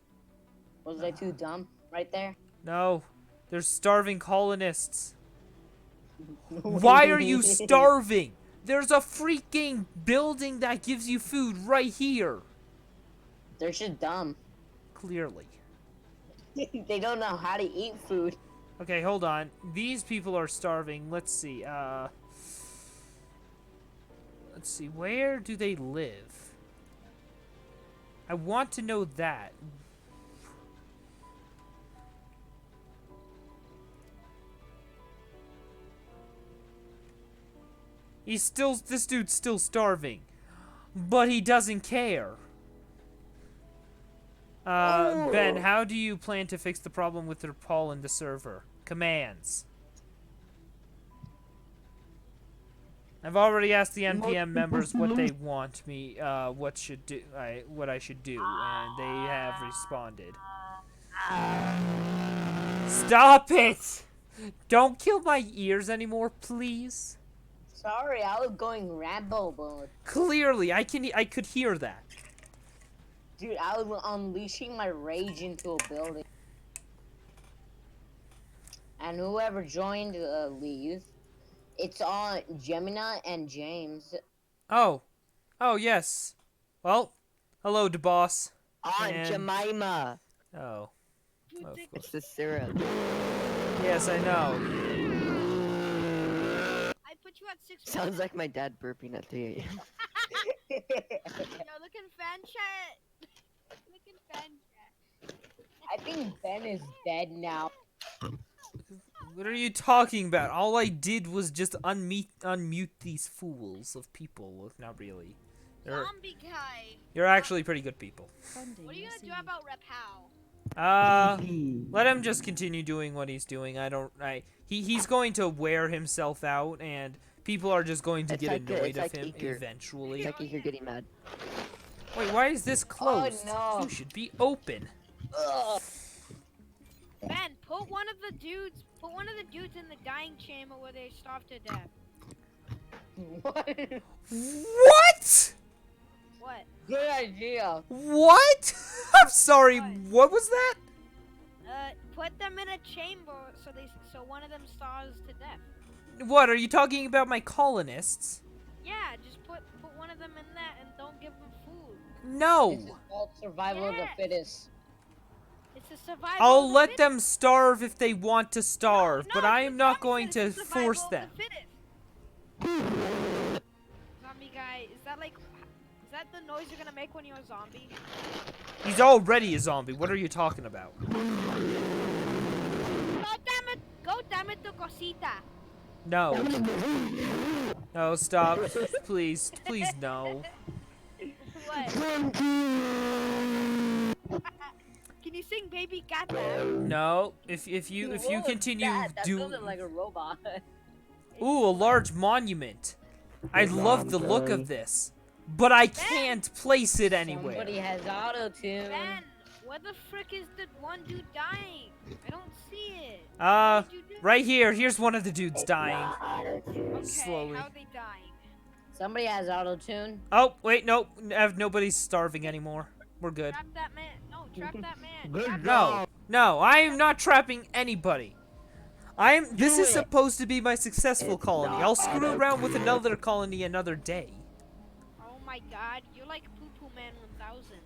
Was I too dumb right there? No, there's starving colonists. Why are you starving? There's a freaking building that gives you food right here. They're just dumb. Clearly. They don't know how to eat food. Okay, hold on. These people are starving. Let's see. Let's see. Where do they live? I want to know that. This dude's still starving. But he doesn't care. Ben, how do you plan to fix the problem with Paul in the server? Commands. I've already asked the NPM members what they want me, what I should do, and they have responded. Stop it! Don't kill my ears anymore, please. Sorry, I was going Rambo mode. Clearly, I could hear that. Dude, I was unleashing my rage into a building. And whoever joined leaves. It's on Gemini and James. Oh. Oh, yes. Well, hello, DeBoss. Aunt Jemima. Oh. It's the syrup. Yes, I know. I put you at 6. Sounds like my dad burping at 3 a.m. Yo, look in fan chat. Look in fan chat. I think Ben is dead now. What are you talking about? All I did was just unmute these fools of people. Well, not really. Zombie guy. You're actually pretty good people. What are you gonna do about Repau? Let him just continue doing what he's doing. He's going to wear himself out, and people are just going to It's get like- annoyed it's of like him Iker. eventually. It's like you're getting mad. Wait, why is this closed? no. You should be open. Ben, put one of the dudes in the dying chamber where they starve to death. What? What? What? Good idea. What? I'm sorry. What was that? Put them in a chamber so one of them starves to death. What, are you talking about my colonists? Yeah, just put one of them in that and don't give them food. No. This is called survival of the Yes. fittest. It's a survival. I'll of the let fittest. them starve if they want to starve, but No, I it's am not zombie going to fittest, it's survival force of them. the fittest. Zombie guy, is that the noise you're gonna make when you're a zombie? He's already a zombie. What are you talking about? Go damn it to Cosita. No. No, stop. Please, please, no. What? Can you sing Baby Gata? No. If you continue That do. sounded like a robot. Ooh, a large monument. I love the look of this, but I can't place it anywhere. Somebody has auto-tune. Ben, where the frick is the one dude dying? I don't see it. What did you do? Right here. Here's one of the dudes dying. Okay, slowly. how are they dying? Somebody has auto-tune. Oh, wait, nope. Nobody's starving anymore. We're good. Trap that man. No, trap that man. Trap No, no, I am not trapping anybody. This is supposed to be my successful colony. I'll screw around with another colony another day. Oh my god, you're like Poo Poo Man 1000.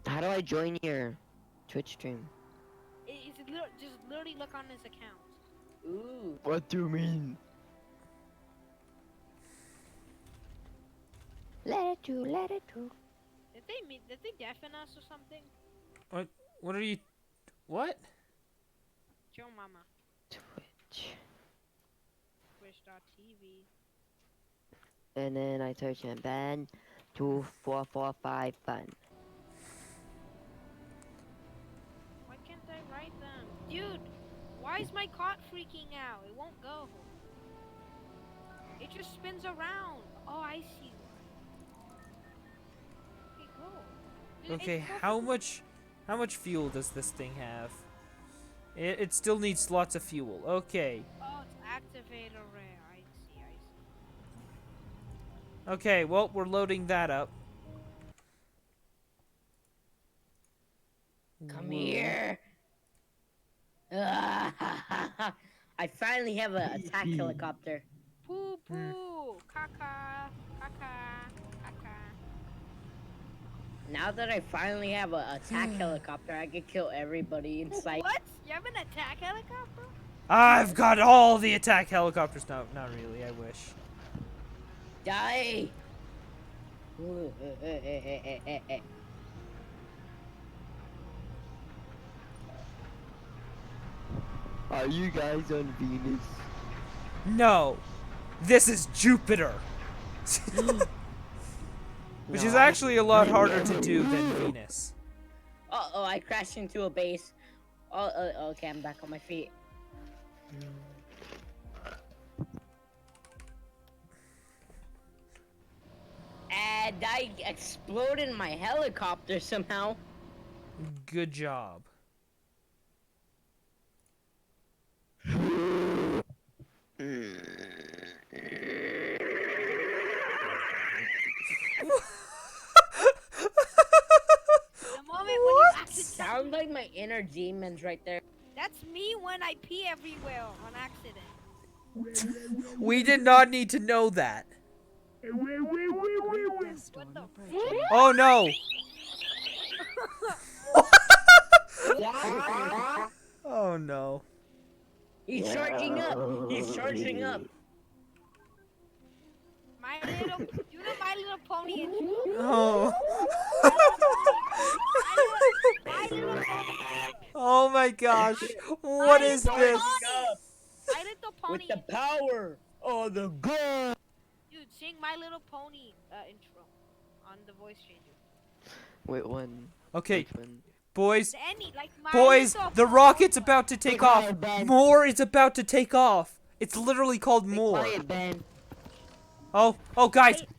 How do I join your Twitch stream? Just literally look on his account. Ooh. What do you mean? Let it do, let it do. Did they deafen us or something? What are you? What? Joe Mama. Twitch. Twitch.tv. And then I search and Ben 2445 fun. Why can't I write them? Dude, why is my cart freaking out? It won't go. It just spins around. Oh, I see. Okay, go. Dude, Okay, it's how much fuel does this thing have? It still needs lots of fuel. Okay. Oh, it's activator rare. I see. Okay, well, we're loading that up. Come here. I finally have an attack helicopter. Poo poo. Caca. Caca. Caca. Now that I finally have an attack helicopter, I can kill everybody in sight. What? You have an attack helicopter? I've got all the attack helicopters. No, not really. I wish. Die! Are you guys on Venus? No. This is Jupiter. Which is actually a lot harder to do than Venus. Oh, I crashed into a base. Okay, I'm back on my feet. And I exploded my helicopter somehow. Good job. The moment when you accidentally. Sounds like my inner demons right there. That's me when I pee everywhere on accident. We did not need to know that. Great dust storm the approaching. Oh no. Oh no. He's charging up. He's charging up. My Little, you know My Little Pony intro? Oh. My Little Pony. Oh my gosh. What is this? My Little Pony. With the power of the god. Dude, sing My Little Pony intro on the voice changer. Wait, one. Okay, Which one? boys. Any like My Boys, Little the Pony. rocket's about to take off. quiet, Ben. More is about to take off. It's literally called More. Quiet, Ben. Oh,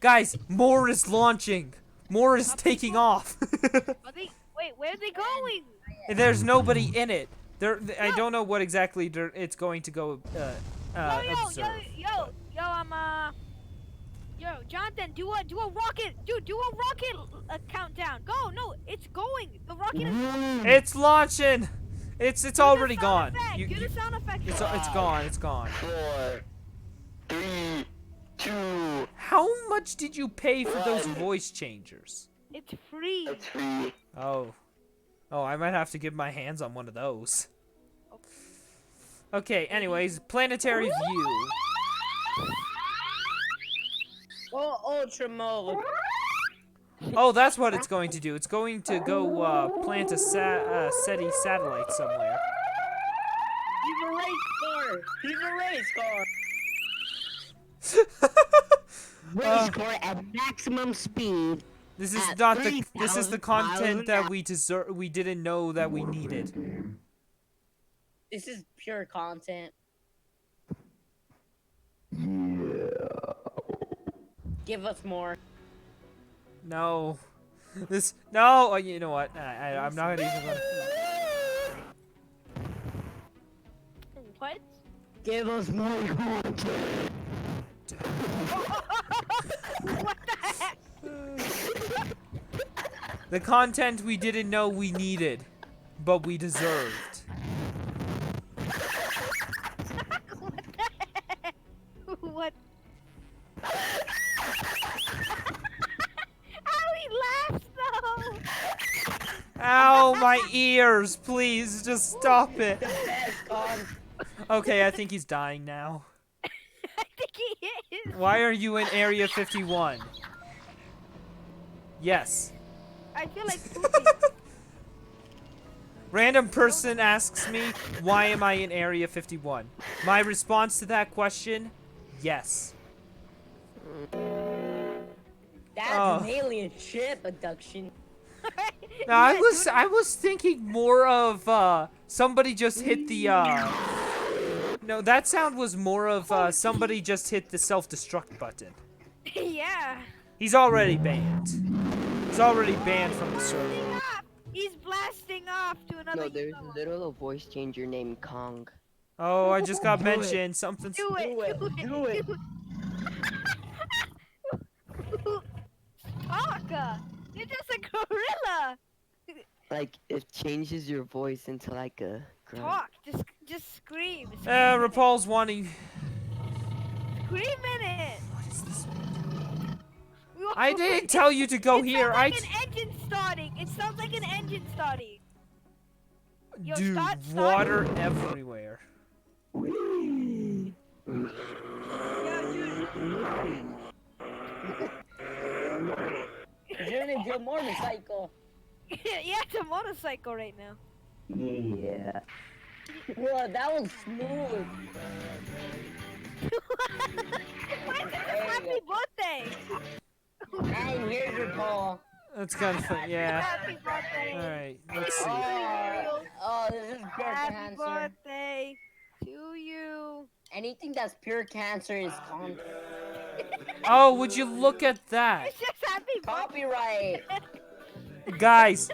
guys, More is launching. More is taking off. Are they, wait, where are they going? There's nobody in it. I don't know what exactly it's going to go observe. Yo, Jonathan, do a rocket, dude, do a rocket countdown. Go, no, it's going. The rocket is. It's launching. It's already gone. Do the sound effect. It's gone. It's gone. 4, 3, 2. How much did you pay for those voice changers? It's free. Oh, I might have to get my hands on one of those. Okay. Anyways, planetary view. Oh, ultra mode. Oh, that's what it's going to do. It's going to go plant a SETI satellite somewhere. He's a race car. He's a race car. Race car at maximum speed. This is At not the. This is 3,000 the content miles that an we deserve. We didn't know that we needed. This is pure content. Give us more. No. This. No. You know what? I'm not even gonna. What? Give us more content. What the heck? The content we didn't know we needed, but we deserved. What the heck? What? How he laughs though. Ow, my ears! Please, just stop it. Best con. Okay, I think he's dying now. I think he is. Why are you in Area 51? Yes. I feel like pooping. Random person asks me, why am I in Area 51? My response to that question, yes. That's Oh. an alien ship abduction. No, I was thinking more of somebody just hit the No, that sound was more of somebody just hit the self-destruct button. Yeah. He's already banned. He's already banned from the server. He's blasting off to another. No, there's universe. literally a voice changer named Kong. Oh, I just got mentioned. Something. Do it. Do it. Talk. You're just a gorilla. Like, it changes your voice into like a grunt. Talk. Just scream. Rapal's wanting. Scream in it. What is this? I didn't tell you to go It here. sounds like an engine starting. It sounds like an engine starting. Yo, Dude, start. water everywhere. You're into a motorcycle. Yeah, it's a motorcycle right now. Yeah. Whoa, that was smooth. Why is it There you happy birthday? And here's your ball. That's kind of fun. Yeah. Happy birthday. All right. Let's see. Oh, this is pure Happy cancer. birthday to you. Anything that's pure cancer is content. Oh, would you look at that? It's just happy Copyright. Guys,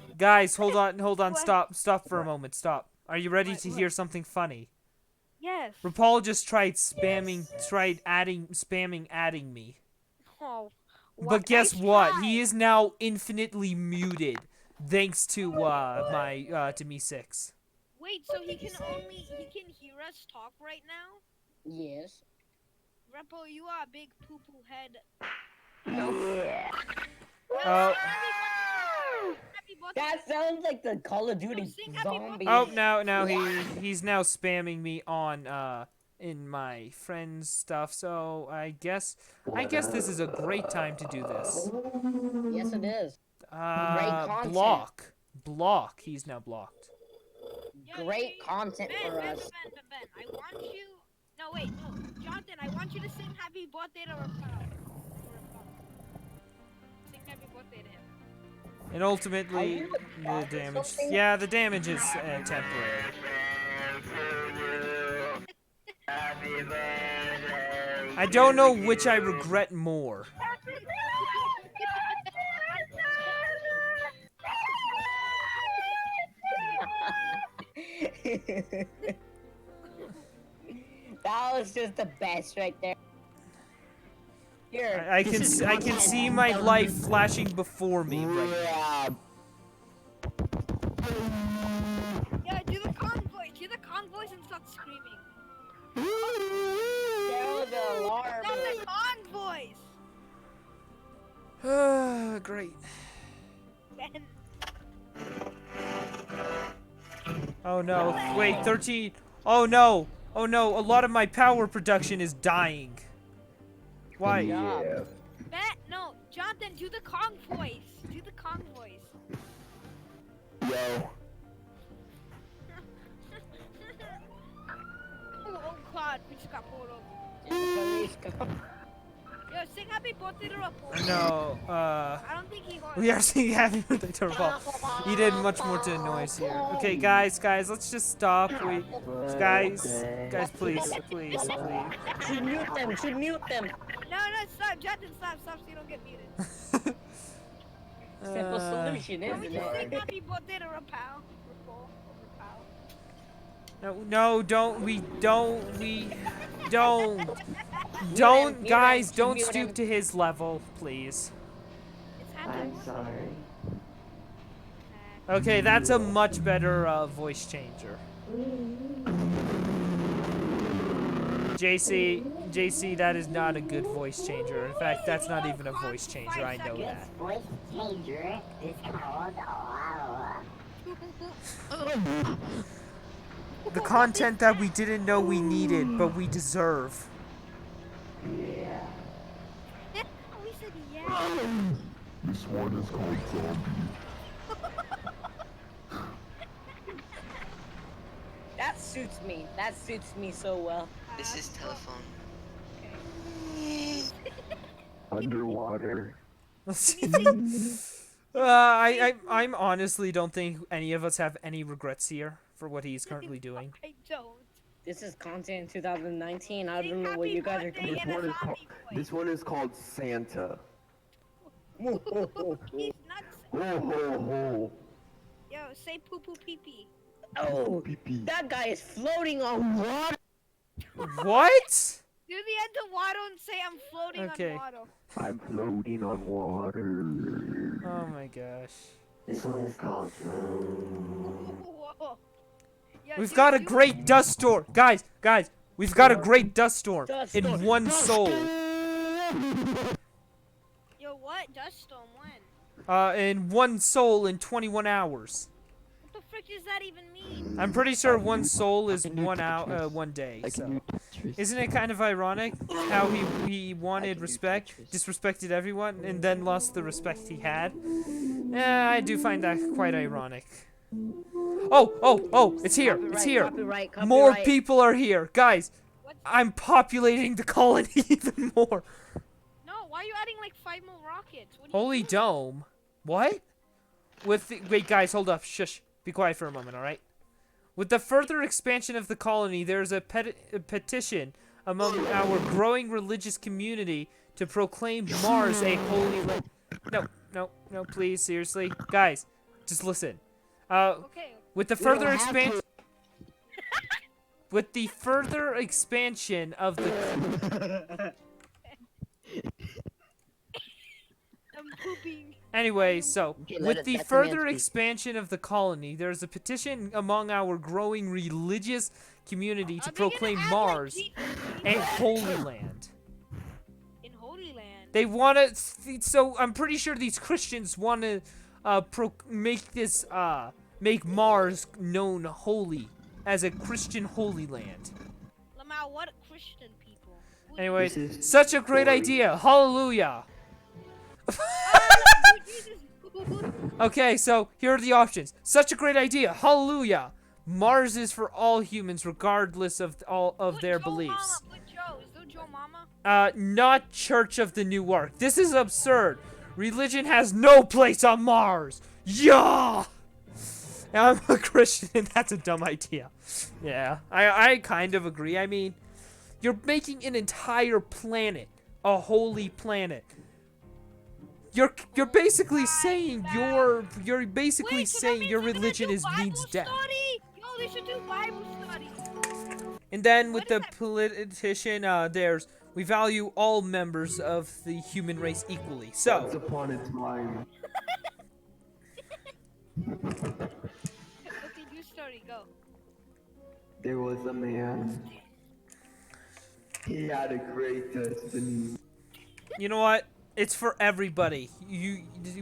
hold on, What? stop for a moment, stop. Are you ready to hear something funny? Yes. Rapal just tried adding me. Oh. But guess Nice what? try. He is now infinitely muted, thanks to to me 6. Wait, so he can hear us talk right now? Yes. Repo, you are a big poo poo head. Oh. Happy birthday. That sounds like the Call of Duty sing happy zombie. Oh, now he's now spamming me on in my friends stuff. So I guess this is a great time to do this. Yes, it is. content. Block. He's now blocked. Great content Ben, for Ben, us. Ben, I want you. No, wait, no. Jonathan, I want you to sing happy birthday to Rapal. Sing happy birthday to him. And ultimately, the damage. Yeah, the damage is temporary. I don't know which I regret more. That was just the best right there. Here, I this is can content. see my life flashing before me right now. Yeah, do the convoy. Do the convoys and start screaming. There was an alarm. Not the convoys. Great. Ben. Oh no. Wait, 13. Oh no. Oh no. A lot of my power production is dying. Why? Yeah. Ben, no. Jonathan, do the convoys. Do the convoys. Yo. Oh God, we just got pulled over. Police come. Yo, sing happy birthday to Rapal. No. I don't think he heard. We are singing happy birthday to Rapal. He did much more to annoy us here. Okay, guys, let's just stop. Guys, please. Should mute them. No, stop, Jonathan, stop, so you don't get muted. Simple solution, Can we isn't just sing it? happy birthday to Rapal? No, don't, guys, don't Mute him. stoop to his level, please. It's happy I'm sorry. Okay, that's a much better voice changer. JC, that is not a good voice changer. In fact, that's not even a voice changer. I know that. Voice changer is called The content that we didn't know we needed, but we deserve. We said yeah. This one is called zombie. That suits me so well. This is telephone. Underwater. I'm honestly don't think any of us have any regrets here for what he's currently doing. I don't. This is content in 2019. I Sing don't know what happy you guys are birthday This in a one is zombie called. voice. This one is called Santa. He's nuts. Ho ho ho. Yo, say poo poo pee pee. Oh, Pee pee. that guy is floating on water. What? Do the end of water and say I'm floating Okay. on water. I'm floating on water. Oh my gosh. This one is called. Whoa. Yo, We've do- got a do- great dust storm. Guys, we've got a great dust storm Dust in storm. one Dust soul. Yo, what? Dust storm when? In one soul in 21 hours. What the frick does that even mean? I'm pretty sure one soul is 1 hour, 1 day. So, isn't it kind of ironic how he wanted respect, disrespected everyone, and then lost the respect he had? Yeah, I do find that quite ironic. Oh! It's here! It's here! Copyright. More people are here, guys. What I'm populating the colony even more. No, why are you adding like 5 more rockets? What are you Holy doing? dome. What? Wait, guys, hold up. Shush. Be quiet for a moment, all right? With the further expansion of the colony, there's a petition among our growing religious community to proclaim Mars a holy land. No, please, seriously. Guys, just listen. Okay. With the further expansion... With the further expansion of the... I'm pooping. Anyway, so, Okay, let with it- the let the man further speak. expansion of the colony, there's a petition among our growing religious community to Are they gonna proclaim add, like, Mars Jesus a holy land. in Holy Land? They want to, so I'm pretty sure these Christians want to make Mars known holy as a Christian holy land. Lamau, what Christian people? Who- Anyway, This is such a great story. idea. Hallelujah. Jesus. Okay, so here are the options. Such a great idea. Hallelujah. Mars is for all humans, regardless of all of Put their Joe beliefs. Mama, put Joe. Is there Joe Mama? Not Church of the New Ark. This is absurd. Religion has no place on Mars. Yeah. I'm a Christian, and that's a dumb idea. Yeah, I kind of agree. I mean, you're making an entire planet a holy planet. You're basically saying you're basically Wait, so that saying means your they're gonna religion do is Bible means death. study? Yo, they should do Bible study. And then with What the is that? politician, there's we value all members of the human race equally. Once So upon a time, Okay, do story. Go. there was a man. He had a great destiny. you know what? It's for everybody.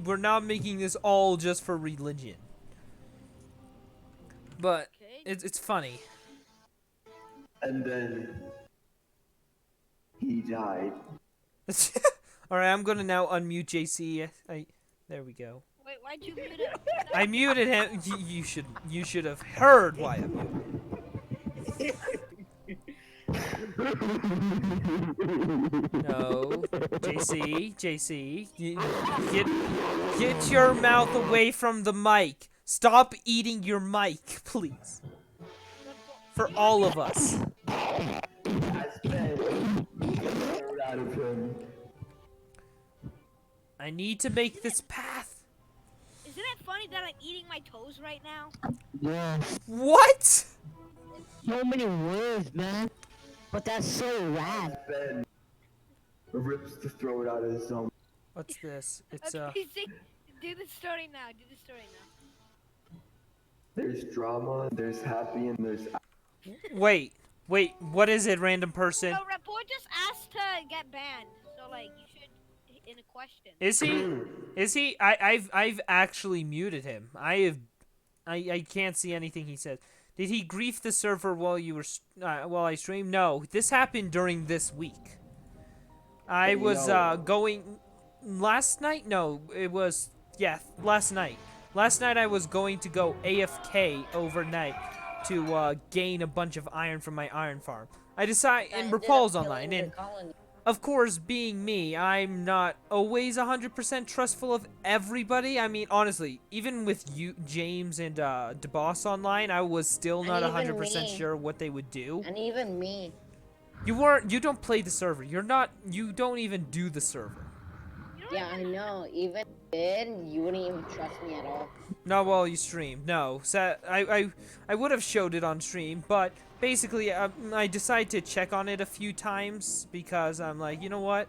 We're not making this all just for religion. But Okay. it's funny. And then he died. All right, I'm gonna now unmute JC. There we go. Wait, why'd you mute it? I muted him. You should have heard why I muted. No, JC, get your mouth away from the mic. Stop eating your mic, please. For all of us. Has been thrown out of him. I need to make this path. Isn't it funny that I'm eating my toes right now? Yeah, What? so many words, man. But that's so rad. Ben rips the throat out of his own. What's this? It's Okay, do the story now. Do the story now. There's drama, there's happy, and there's Wait, what is it, random person? So Report just asked to get banned. So like you should in a question. Is he? Is he? I've actually muted him. I can't see anything he says. Did he grief the server while you were while I streamed? No, this happened during this week. I was going last night. No, it was last night. Last night I was going to go AFK overnight to gain a bunch of iron from my iron farm. I decide in Rapal's online, and of course, being me, I'm not always 100% trustful of everybody. I mean, honestly, even with you, James and DeBoss online, I was still not And even 100% me. sure what they would do. And even me. You don't play the server. You don't even do the server. Yeah, I know. Even then, you wouldn't even trust me at all. Not while you stream. No, so I would have showed it on stream, but basically I decided to check on it a few times because I'm like, you know what?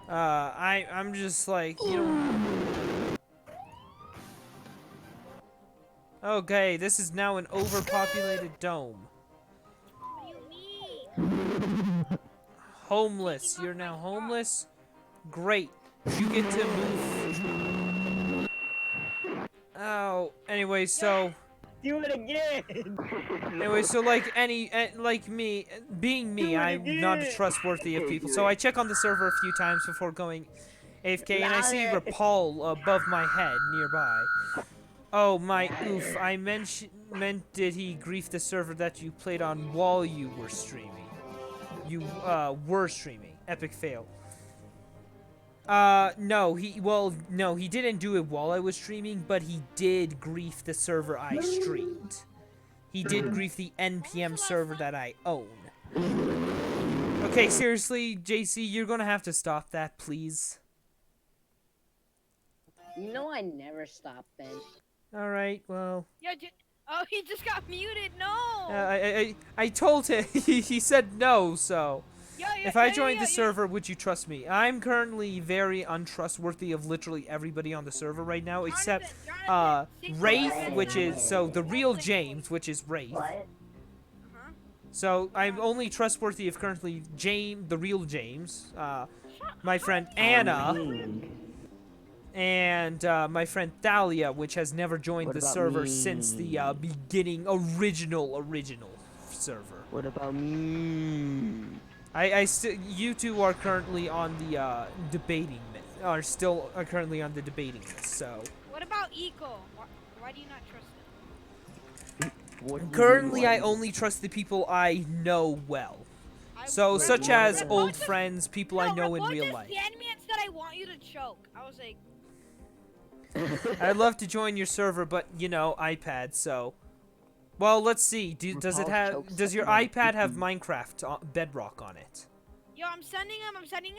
I'm just like, you know. Okay, this is now an overpopulated dome. What do you mean? Homeless. You're now homeless? Great. You get to move. Oh, anyway, so. Do it again! Anyway, so like like me, being me, I'm not trustworthy of people. So I check on the server a few times before going AFK, and I see Rapal above my head nearby. Oh my oof! I meant did he grief the server that you played on while you were streaming? You were streaming. Epic fail. No, he didn't do it while I was streaming, but he did grief the server I streamed. He did grief the NPM server that I own. Okay, seriously, JC, you're gonna have to stop that, please. You know I never stop, Ben. Alright, well... Yeah, oh, he just got muted. No. I told him. He said no, so... Yeah, If I joined the server, would you trust me? I'm currently very untrustworthy of literally everybody on the server right now, except, Wraith, which is... So, the real James, which is Wraith. So, I'm only trustworthy of currently James, the real James, my friend Anna, and my friend Thalia, which has never joined What the about server me? since the beginning, original server. What about me? You two are currently on the debating are currently on the debating list, so. What about Eco? Why do you not trust him? Currently, I only trust the people I know well. So, such as old friends, people I know in real life. The enemy said I want you to choke. I was like, I'd love to join your server, but you know, iPad. So, well, let's see. Does your iPad have Minecraft Bedrock on it? yo, I'm sending him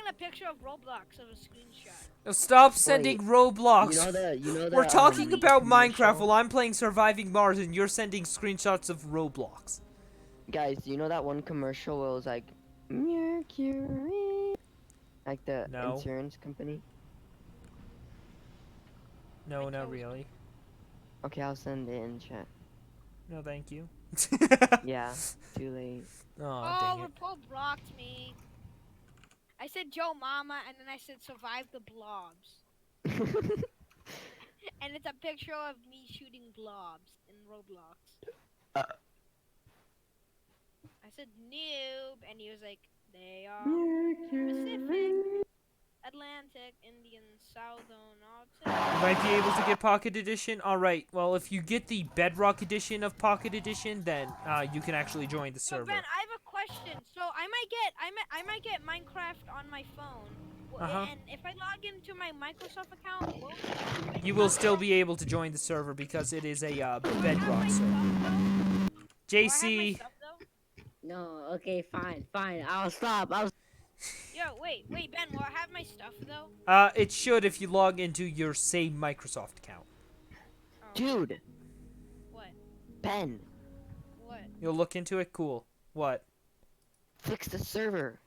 a picture of Roblox of a screenshot. Now stop sending Roblox. You know We're talking about Minecraft commercial? while I'm playing Surviving Mars, and you're sending screenshots of Roblox. Guys, do you know that one commercial where it was like Mercury? Like the No. insurance company? No, not really. Okay, I'll send it in chat. No, thank you. Yeah, too late. Oh, dang it. RuPaul blocked me. I said Joe Mama, and then I said survive the blobs. And it's a picture of me shooting blobs in Roblox. I said noob, and he was like, they are Pacific, Atlantic, Indian, Southern, You Arctic. might be able to get Pocket Edition. Alright, well, if you get the Bedrock Edition of Pocket Edition, then you can actually join the So server. Ben, I have a question. So I might get Minecraft on my phone. And if I log into my Microsoft account, You will still be able to join the server because it is a Bedrock server. JC, No, okay, fine. I'll stop. Yo, wait, Ben, will I have my stuff though? it should if you log into your same Microsoft account. Oh, Dude, what? Ben, What? You'll look into it? Cool. What? fix the server.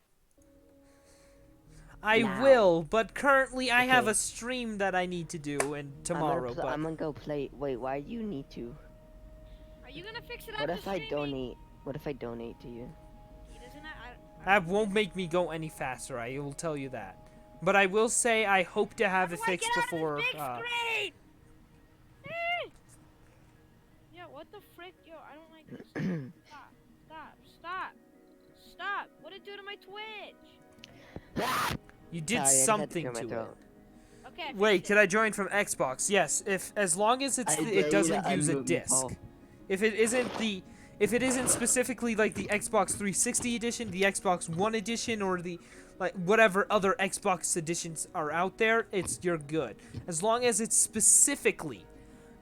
I Now. will, but currently I have Okay. a stream that I need to do and tomorrow, but I'm gonna go play. Wait, why do you need to? Are you gonna fix it What after if I streaming? donate? What if I donate to you? He doesn't that won't make me go any faster, I will tell you that. But I will say I hope to have it fixed before Big screen! Yo, what the frick? Yo, I don't like this. Stop. What did it do to my Twitch? you did Sorry, I just had to something clear my to it. throat. Okay. Wait, can I join from Xbox? Yes, as long as I it dare you doesn't to use a unmute me, disc. Paul. If it isn't specifically like the Xbox 360 edition, the Xbox One edition, or the whatever other Xbox editions are out there, you're good. As long as it's specifically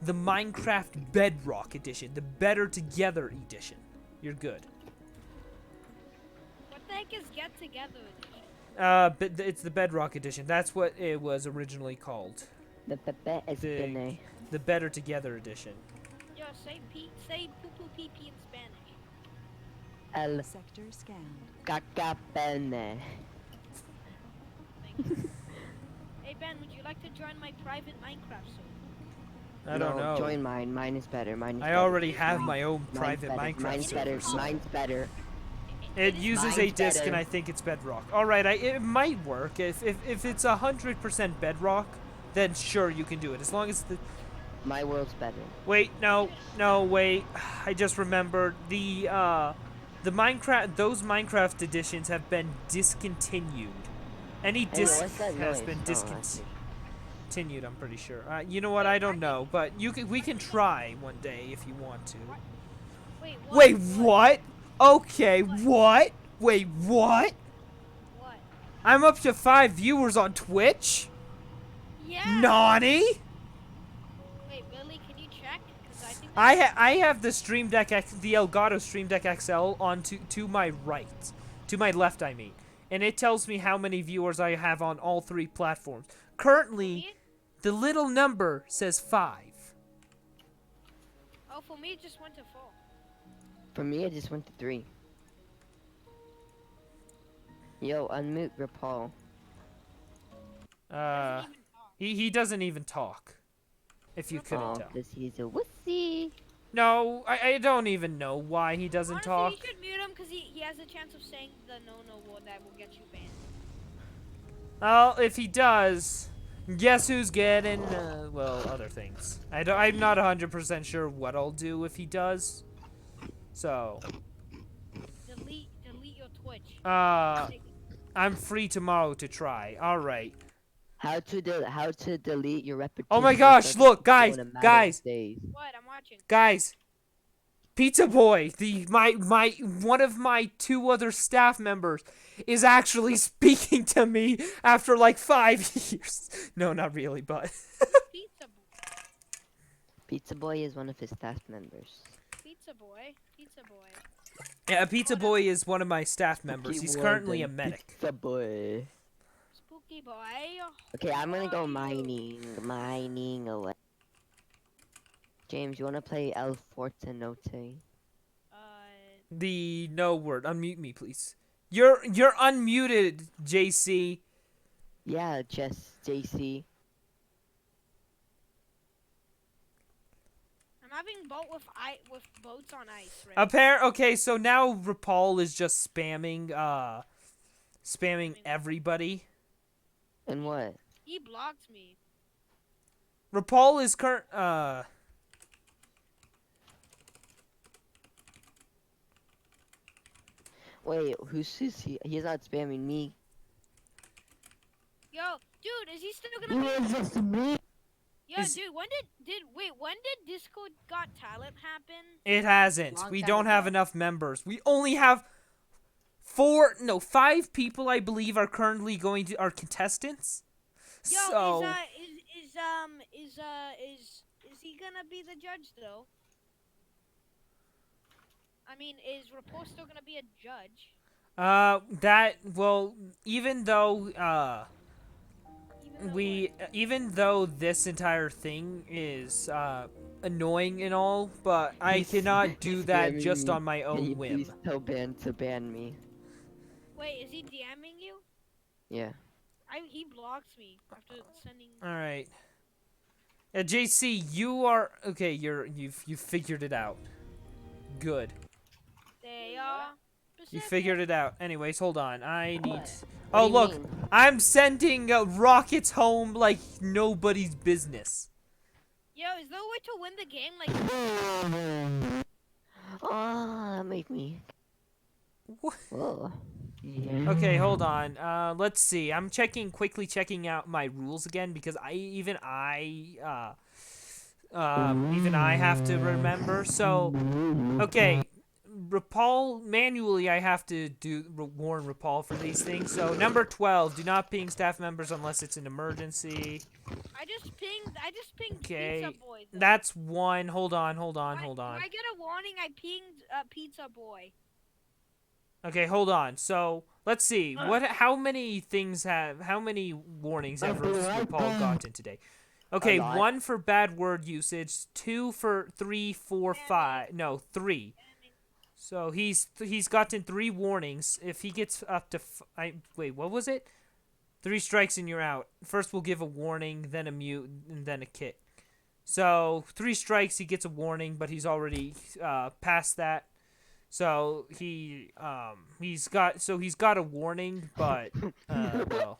the Minecraft Bedrock edition, the Better Together edition, you're good. What the heck is Get Together edition? But it's the Bedrock edition. That's what it was originally called. The Pepe Espene. The Better Together edition. Yo, say poo poo pee pee in Spanish. El Sector scanned. Cacapene. Thank you. Hey Ben, would you like to join my private Minecraft server? I don't know. Join mine. Mine is better. Mine is I better. already have Mine- my own mine's private better. Minecraft Mine's server. better. so- Mine's better. It uses a Mine's disc, better. and I think it's Bedrock. All right, it might work. If it's 100% Bedrock, then sure you can do it. As long as the My world's better. wait, no, wait. I just remembered the Minecraft. Those Minecraft editions have been discontinued. Any Hey, disc what's that has noise? been Oh, I discontinued. see. continued. I'm pretty sure. You know what? I don't know, but we can try one day if you want to. Wait, what? Wait, what? Okay, what? Wait, what? What? I'm up to 5 viewers on Twitch? Yeah. Nani? Wait, Billy, can you check? 'Cause I think I have the Stream Deck the Elgato Stream Deck XL on to my right. To my left, I mean. And it tells me how many viewers I have on all 3 platforms. Currently, me? the little number says 5. Oh, for me, it just went to 4. For me, I just went to 3. Yo, unmute Rapal. He doesn't even talk. If you couldn't Oh, tell. because he's a wussy. No, I don't even know why he doesn't Honestly, talk. you should mute him because he has a chance of saying the no word that will get you banned. Well, if he does, guess who's getting, well, other things. I'm not 100% sure what I'll do if he does. So, Delete your Twitch. I'm free tomorrow to try. All right. How to delete your reputation? Oh my gosh, look, guys, in a matter of guys. days. What? I'm watching. Guys, Pizza Boy, one of my 2 other staff members is actually speaking to me after like 5 years. No, not really, but Pizza boy. Pizza Boy is one of his staff members. Pizza boy. Pizza boy. yeah, Pizza Boy is one of my staff members. He's currently a medic. Pizza Boy. Spooky boy. Okay, I'm gonna go mining away. James, you wanna play El Fortinote? The no word. Unmute me, please. You're unmuted, JC. Yeah, JC. I'm having with boats on ice. Right? Okay, so now Rapal is just spamming everybody. And what? He blocked me. Rapal is Wait, who's he? He's not spamming me. Yo, dude, is he still gonna be? Just me. Yo, dude, when did Discord Got Talent happen? It hasn't. Long We time don't have ago. enough members. We only have 5 people, I believe, are currently are contestants. Yo, So is he gonna be the judge though? I mean, is Rapport still gonna be a judge? even though even though this entire thing is annoying and all, but I cannot do that just on my Can own you whim. please tell Ben to ban me? Wait, is he DMing you? Yeah. He blocked me after sending. All right. JC, you are okay. You've figured it out. Good. They are. You figured it out. Anyways, hold on. I need. What Oh do you look, mean? I'm sending rockets home like nobody's business. Yo, is there a way to win the game? Like, Oh, that made me. What? Oh. Okay, hold on. Let's see. I'm quickly checking out my rules again because even I have to remember. So, okay, Rapal manually I have to warn Rapal for these things. So number 12, do not ping staff members unless it's an emergency. I just pinged Okay, Pizza Boy. Though. that's one. Hold on. When I get a warning, I pinged Pizza Boy. Okay, hold on. So let's see. How many warnings have RuPaul gotten today? Okay, 1 for bad word usage, 2 for 3, 4, 5. No, 3. So he's gotten 3 warnings. If he gets up to wait, what was it? 3 strikes and you're out. First we'll give a warning, then a mute, and then a kick. So 3 strikes, he gets a warning, but he's already past that. So he's got a warning, but well.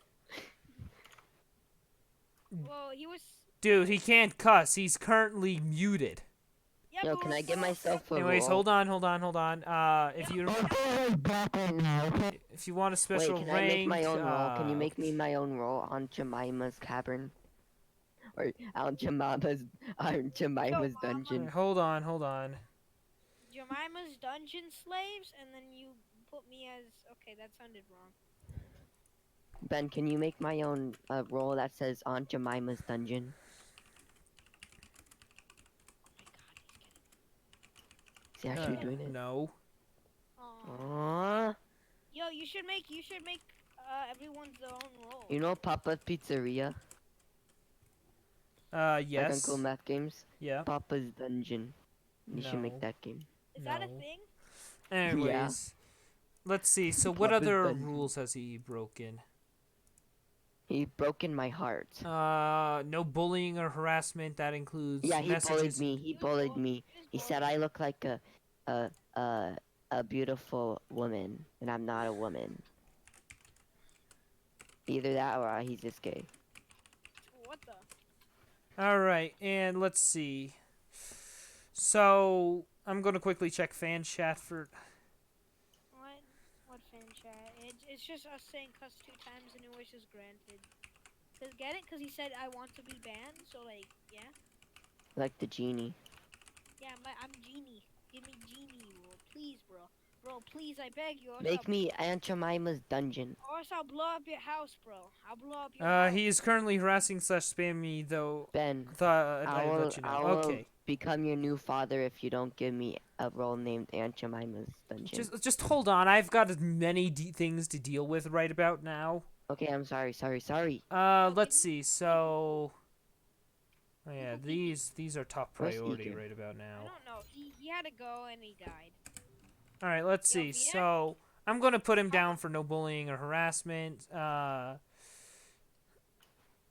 Well, he was. Dude, he can't cuss. He's currently muted. Yeah, Yo, but can we're I get still- myself a Anyways, roll? hold on. If you want a special Wait, can rank, I make my own roll? Can you make me my own roll on Jemima's Cavern? or Aunt Jemima's dungeon. Alright, hold on. Jemima's dungeon slaves, and then you put me as. Okay, that sounded wrong. Ben, can you make my own role that says Aunt Jemima's dungeon? Is he actually doing it? No. Aw. Aww. Yo, you should make everyone's their own role. You know Papa's Pizzeria? Like Yes. Uncle Math Games? Yeah. Papa's Dungeon. You should No. make that game. Is that a No. thing? Anyways. Let's see. So what Papa's other Dungeon. rules has he broken? He broken my heart. No bullying or harassment. That includes Yeah, he bullied messages. me. He bullied me. He said I look like a beautiful woman, and I'm not a woman. Either that or he's just gay. What the? All right, and let's see. So I'm gonna quickly check fan chat for. What? What fan chat? It's just us saying cuss 2 times and your wish is granted. Cause get it? Cause he said I want to be banned. So like, yeah. Like the genie. Yeah, I'm Genie. Give me Genie, bro. Please, bro. Bro, please, I beg you. Make me Aunt Jemima's dungeon. Or else I'll blow up your house, bro. I'll blow up your house. He is currently harassing / spam me though. Ben, Thought I I'd will, let you know. I will Okay. become your new father if you don't give me a role named Aunt Jemima's dungeon. Just hold on. I've got many things to deal with right about now. Okay, I'm sorry. Let's see. So. Oh yeah, these are top Where's priority Ethan? right about I now. don't know. He had to go and he died. All right, let's Yo, see. Vita? So I'm gonna put him down for no bullying or harassment.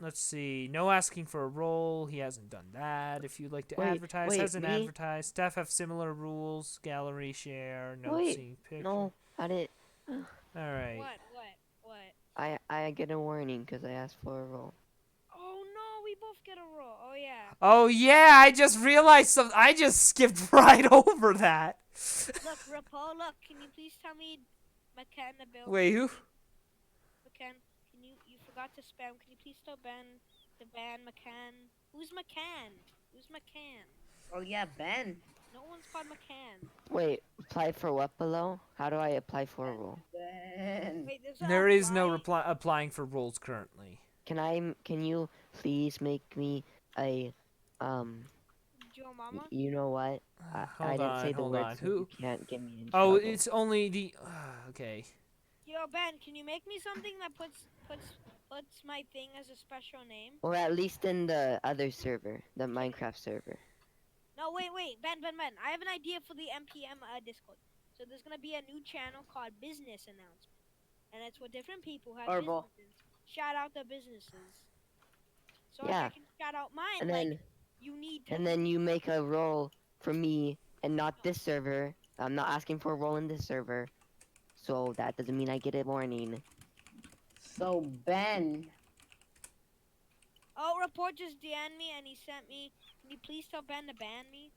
Let's see. No asking for a role. He hasn't done that. If you'd like to advertise, wait, hasn't me? advertised. Staff have similar rules. Gallery share. No Wait, seeing picture. No, I didn't. All right. What? I get a warning because I asked for a role. Oh no, we both get a roll. Oh yeah. Oh yeah, I just realized something. I just skipped right over that. Look, Rapo, look. Can you please tell me McCann the bill? Wait, who? McCann, can you forgot to spam. Can you please tell Ben to ban McCann? Who's McCann? Who's McCann? Oh yeah, Ben. No one's called McCann. Wait, apply for what below? How do I apply for a role? Ben. Wait, There is no applying for roles currently. Can you please make me a Joe Mama? you know what? I didn't say the hold word, on. so Who? you can't get me in Oh, trouble. it's only the. Okay. Yo, Ben, can you make me something that puts my thing as a special name? Or at least in the other server, the Minecraft server. No, wait, Ben. I have an idea for the MPM Discord. So there's gonna be a new channel called Business Announcement, and it's where different people have Horrible. businesses. Shout out their businesses. So Yeah. if I can shout out mine, And like then you need to. and then you make a role for me and not this server. I'm not asking for a role in this server. So that doesn't mean I get a warning. So Ben. Oh, report just DM'd me and he sent me. Can you please tell Ben to ban me?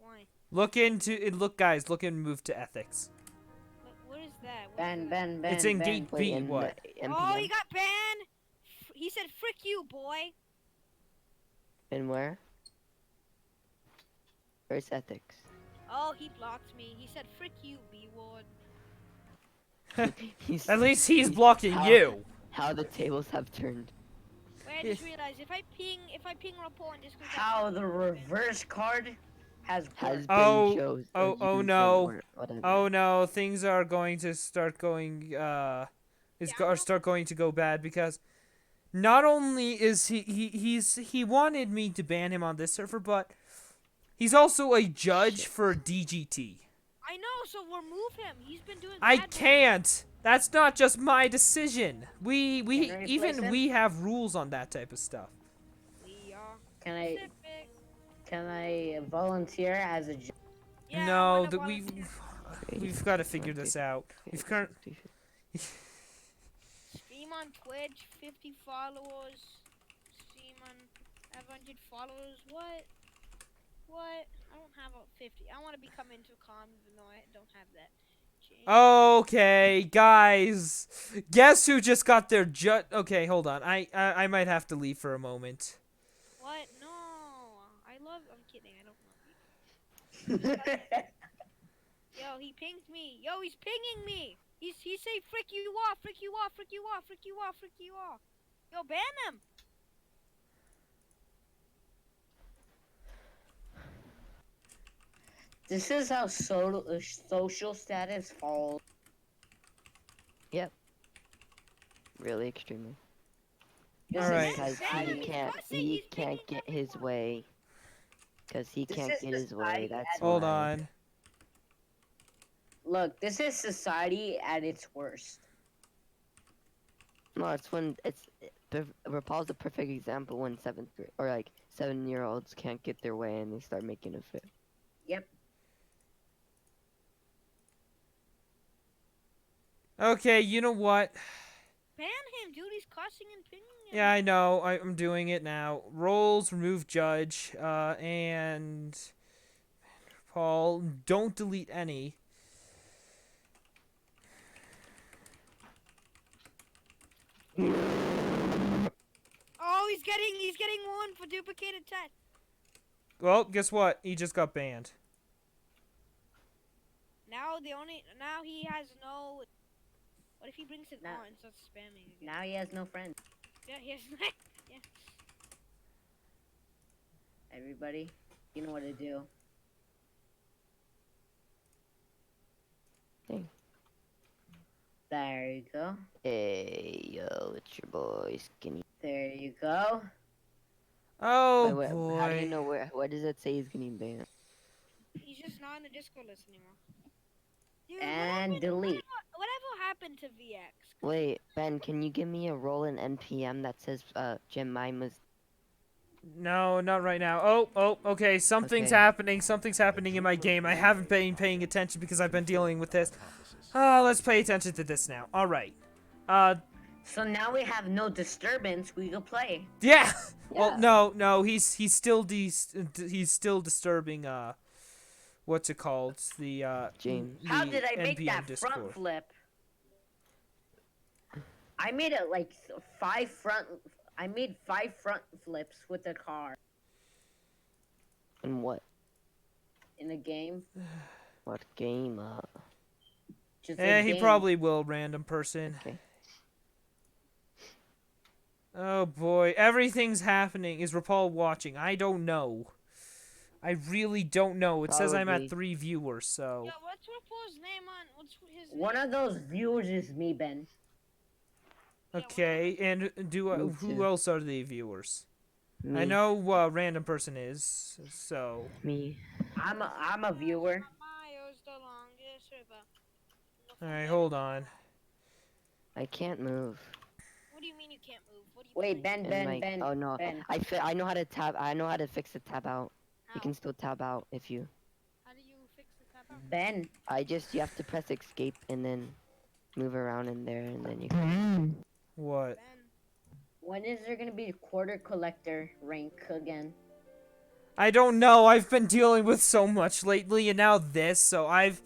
Why? Look into it. Look, guys. Look and move to ethics. What is that? What is Ben, that? Ben, Ben. It's in Ben. gate Wait, B. in What? the Oh, MPM? he got banned. He said, "Frick you, boy." And where? Where's ethics? Oh, he blocked me. He said, "Frick you, B Ward." He's At least he's blocking How- you. how the tables have turned. Wait, I just realized if I ping report and just go How the reverse card has Has worked. been Oh, chose. oh, or oh used no. or whatever. Oh no, things are going to start going start going to go bad because not only is he wanted me to ban him on this server, but he's also a judge for DGT. I know, so remove him. He's been doing. I bad can't. That's not just my decision. We Can I replace even him? we have rules on that type of stuff. We are Can I specific. can I volunteer as a Yeah, I No, wanna that volunteer. we've got to figure this out. We've current. Stream on Twitch, 50 followers. Stream on 500 followers. What? What? I don't have a 50. I want to become intercom, even though I don't have that. Change. Okay, guys. Guess who just got their Okay, hold on. I might have to leave for a moment. What? No. I'm kidding. I don't love you. Yo, he pinged me. Yo, he's pinging me. He say frick you off, frick you off, frick you off, frick you off, frick you off. Yo, ban him. This is how social status falls. Really extremely. This All right. Because Exactly. he can't get his way. Because he This can't is get his way. society That's at- Hold why. on. Look, this is society at its worst. No, it's when Rapal's a perfect example when 7th grade or like 7-year-olds can't get their way and they start making a fit. Yep. Okay, you know what? Ban him, dude. He's cussing and pinging him. Yeah, I know. I'm doing it now. Roles, remove judge, and Paul, don't delete any. Oh, he's getting one for duplicated test. Well, guess what? He just got banned. Now he has no. What if he brings it Now- on and starts spamming again? Now he has no friends. Yeah, he has. Yeah. Everybody, you know what to do. Hey. There you go. Hey, yo, it's your boy Skinny. There you go. Oh Wait, boy. how do you know what does it say he's getting banned? He's just not in the Discord list anymore. Dude, And delete. whatever happened to VX? Wait, Ben, can you give me a role in NPM that says Jemima's? No, not right now. Oh, okay. Something's Okay. happening. Something's happening in my game. I haven't been paying attention because I've been dealing with this. Hypothesis. Let's pay attention to this now. All right. So now we have no disturbance. We can play. Yeah. Well, Yeah. no. He's still disturbing. What's it called? The James. How the did I make NPM that Discord. front flip? I made it like I made 5 front flips with the car In what? in the game. What game? Just a Eh, he game. probably will. Random person. Okay. Oh boy, everything's happening. Is Rapal watching? I don't know. I really don't know. It says I'm Probably. at 3 viewers, so. Yo, what's Rapal's name on? What's his name? One of those viewers is me, Ben. Okay, and Me who too. else are the viewers? Me. I know random person is, so. Me. I'm a viewer. Mayo's the longest river. Alright, hold on. I can't move. What do you mean you can't move? What do you Wait, mean? Ben, And Ben, like, Ben. oh no, Ben. I know how to tab. I know how to fix the tab out. How? You can still tab out if you. How do you fix the tab out? Ben. You have to press escape and then move around in there and then you can. What? Ben. When is there gonna be a quarter collector rank again? I don't know. I've been dealing with so much lately, and now this, so I've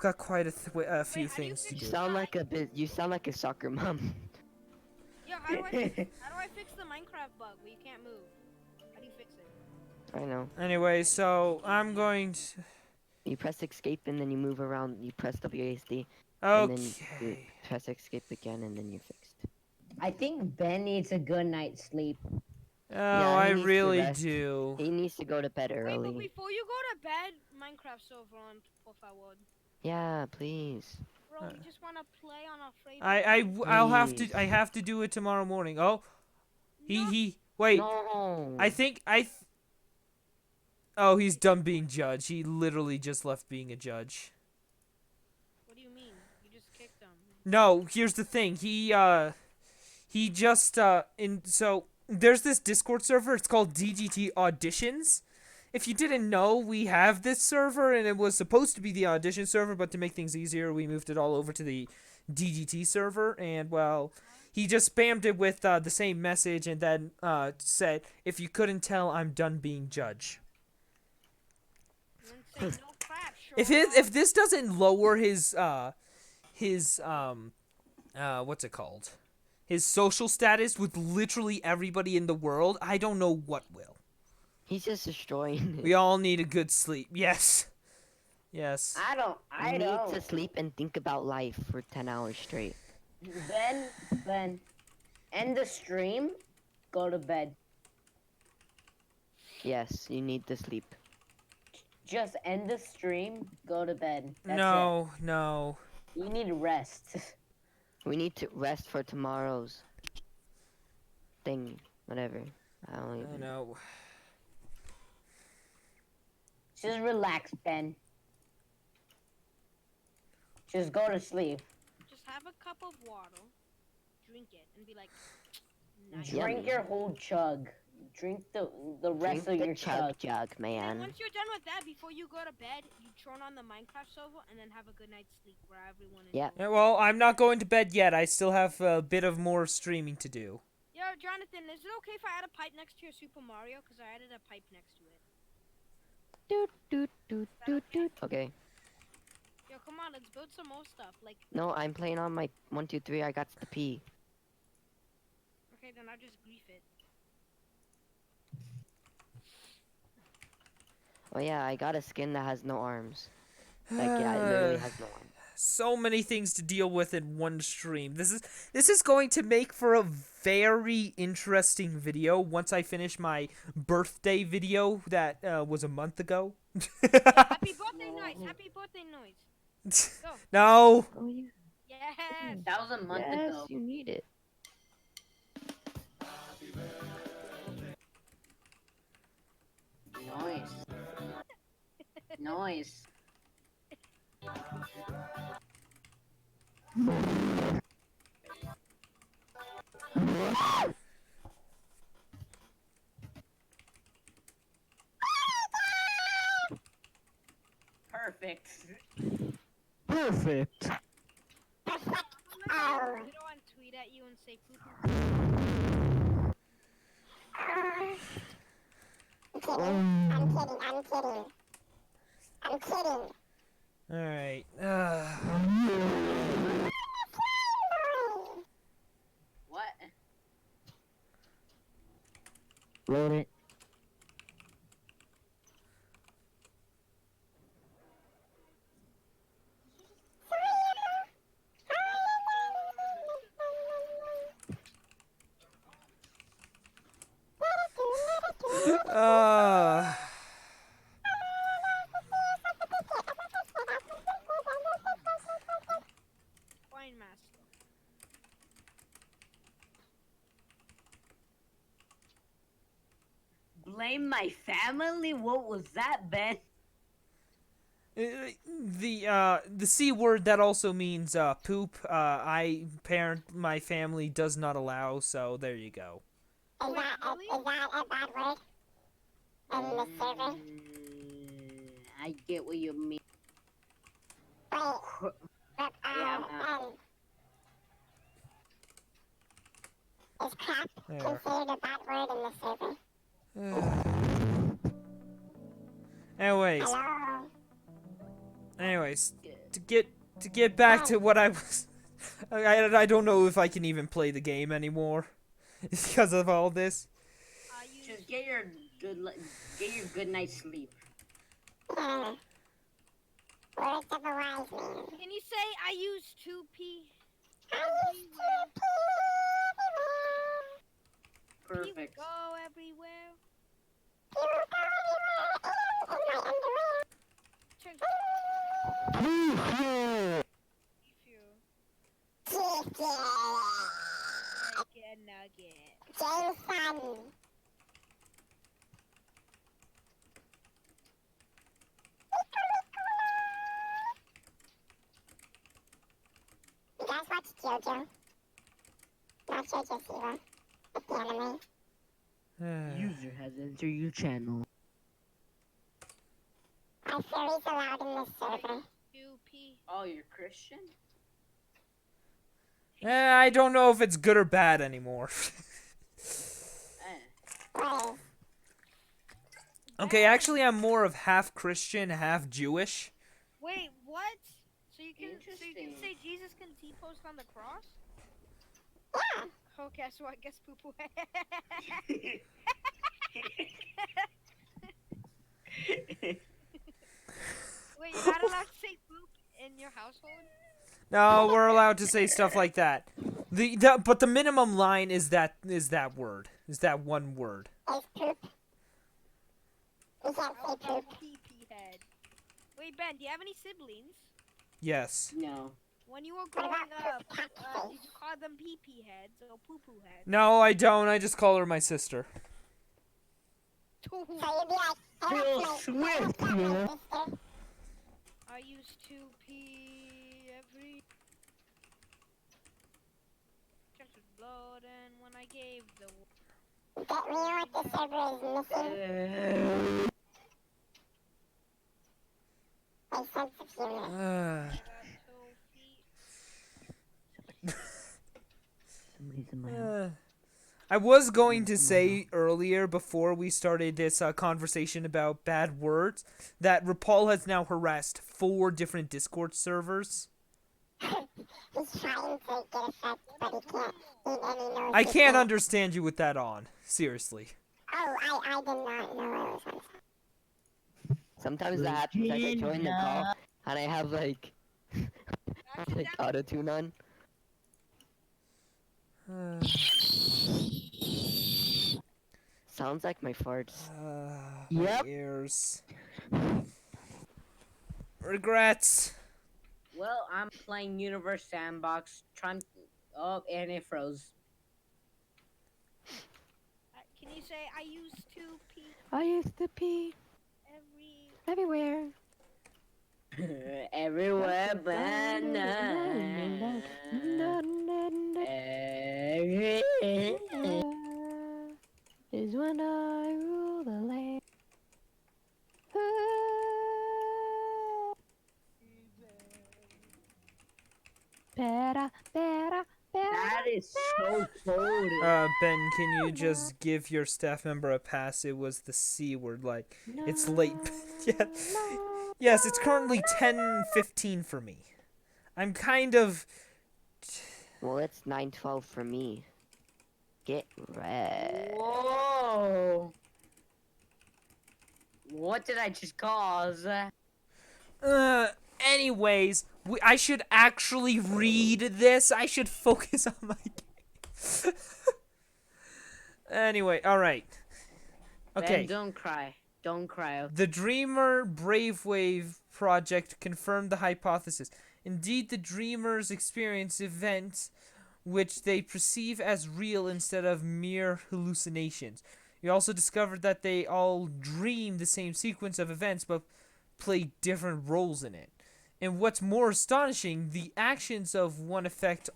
got quite a few Wait, how do you things to fix You do. sound like you sound like a soccer mom. Yo, how do I fix the Minecraft bug where you can't move? How do you fix it? I know. Anyway, so I'm going to. You press escape and then you move around. You press WASD and then you Okay. press escape again and then you're fixed. I think Ben needs a good night's sleep. Oh, he I needs to really rest. do. He needs to go to bed Wait, but early. before you go to bed, Minecraft server on, por favor. Yeah, please. Bro, we just want to play on our favorite. I have to do it tomorrow morning. Oh, wait. No. Oh, he's done being judge. He literally just left being a judge. What do you mean? You just kicked him. No, here's the thing. He just so there's this Discord server. It's called DGT Auditions. If you didn't know, we have this server, and it was supposed to be the audition server, but to make things easier, we moved it all over to the DGT server. And well, he just spammed it with the same message, and then said, "If you couldn't tell, I'm done being judge." And then say no crap, sure. If this doesn't lower his what's it called? his social status with literally everybody in the world, I don't know what will. He's just destroying it. We all need a good sleep. Yes. Yes. I don't. I need to sleep and think about life for 10 hours straight. Ben, end the stream. Go to bed. Yes, you need to sleep. Just end the stream. Go to bed. That's No, no. it. You need rest. We need to rest for tomorrow's thing. Whatever. I don't I even know. Just relax, Ben. Just go to sleep. Just have a cup of water, drink it, and be like, nice. Yummy. Drink your whole chug. Drink the rest drink of the your chug chug. jug, And man. once you're done with that, before you go to bed, you turn on the Minecraft server and then have a good night's sleep where everyone is. Yeah. Yeah, well, I'm not going to bed yet. I still have a bit of more streaming to do. Yo, Jonathan, is it okay if I add a pipe next to your Super Mario? Because I added a pipe next to it. Doot, doot, doot, doot, doot. Okay. Yo, come on, let's build some more stuff. Like, No, I'm playing on my 1, 2, 3. I got the P. okay, then I'll just grief it. Oh yeah, I got a skin that has no arms. Like, yeah, it literally has no arms. So many things to deal with in one stream. This is going to make for a very interesting video once I finish my birthday video that was a month ago. Happy birthday noise! Happy birthday noise! Go! No. Oh yeah. Yes! That was a month Yes, ago. you need it. Noise. Noise. Perfect. Perfect. I'm gonna go and tweet at you and say poo I'm kidding. All right. What? Load it. Uh, Wine master. Blame my family? What was that, Ben? the C word that also means poop. My family does not allow. So there you go. Is that a bad word? In the server? I get what you mean. Wait, but, is crap There. considered a bad word in the server? Anyways, Hello? anyways, to get back to what I was, I don't know if I can even play the game anymore because of all this. Just get your good night's sleep. Yeah. Words of a wise man. Can you say I use 2P? I used to pee everywhere. Perfect. Go everywhere. You will go everywhere in my underwear. Check if you Yeah. like a nugget. James Fun. You guys watch JoJo? Not JoJo Siwa. It's the anime. User has entered your channel. Are furries allowed in this server? 2P. Oh, you're Christian? I don't know if it's good or bad anymore. What is? Okay, actually, I'm more of half Christian, half Jewish. Wait, what? So you can Interesting. say Jesus can T-post on the cross? Yeah. Okay, so I guess poo poo. Wait, you're not allowed to say poop in your household? No, we're allowed to say stuff like that. But the minimum line is that word. Is that one word. Is poop. We can't say poop. Pee head. Wait, Ben, do you have any siblings? Yes. No. When you were growing up, did you call them pee heads or poo poo heads? No, I don't. I just call her my sister. So you'd be like, Real swift, man. I used to pee every just with blood, and when I gave the Get me what the server is missing. My sense of humor. Somebody's in my house. I was going to say earlier, before we started this conversation about bad words, that Rapal has now harassed 4 different Discord servers. He's trying to get effect, but he can't eat any nose. I can't understand you with that on. Seriously. Oh, I did not know I was on. Sometimes that happens. I join the call and I have like auto-tune on. Sounds like my farts. My ears. Regrets. Well, I'm playing Universe Sandbox, trying. Oh, and it froze. Can you say I used to pee I used to pee everywhere. Everywhere but none. Is when I rule the land. Better. That is so cold. Ben, can you just give your staff member a pass? It was the C word, like, it's late. Yeah. Yes, it's currently 10:15 for me. I'm kind of... Well, it's 9:12 for me. Get red. Whoa! What did I just cause? Anyways, I should actually read this. I should focus on my game. Anyway, alright. Okay. Ben, don't cry. Don't cry. The Dreamer Bravewave project confirmed the hypothesis. Indeed, the Dreamers experience events which they perceive as real instead of mere hallucinations. We also discovered that they all dream the same sequence of events but play different roles in it. And what's more astonishing, the actions of one affect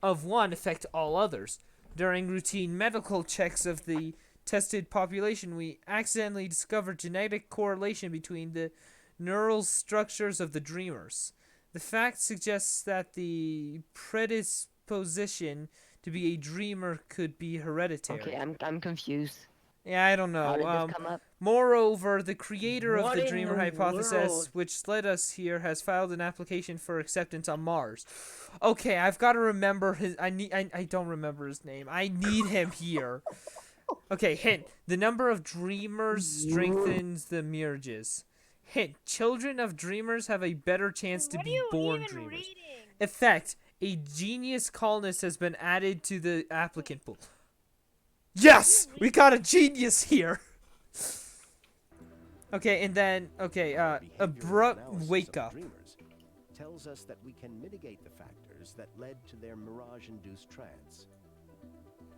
all others. During routine medical checks of the tested population, we accidentally discovered genetic correlation between the neural structures of the dreamers. The fact suggests that the predisposition to be a dreamer could be hereditary. Okay, I'm confused. Yeah, I don't How did know. this come up? Moreover, the creator of What the in Dreamer the hypothesis, world? which led us here, has filed an application for acceptance on Mars. Okay, I've got to remember his. I don't remember his name. I need him here. Okay, hint: the number of dreamers strengthens the mirges. Hint: children of dreamers have a better chance to What are be you born even dreamers. reading? Effect: a genius colonist has been added to the applicant pool. Yes, we got a genius here. Okay, and then abrupt Analysis wake of up. dreamers tells us that we can mitigate the factors that led to their mirage-induced trance.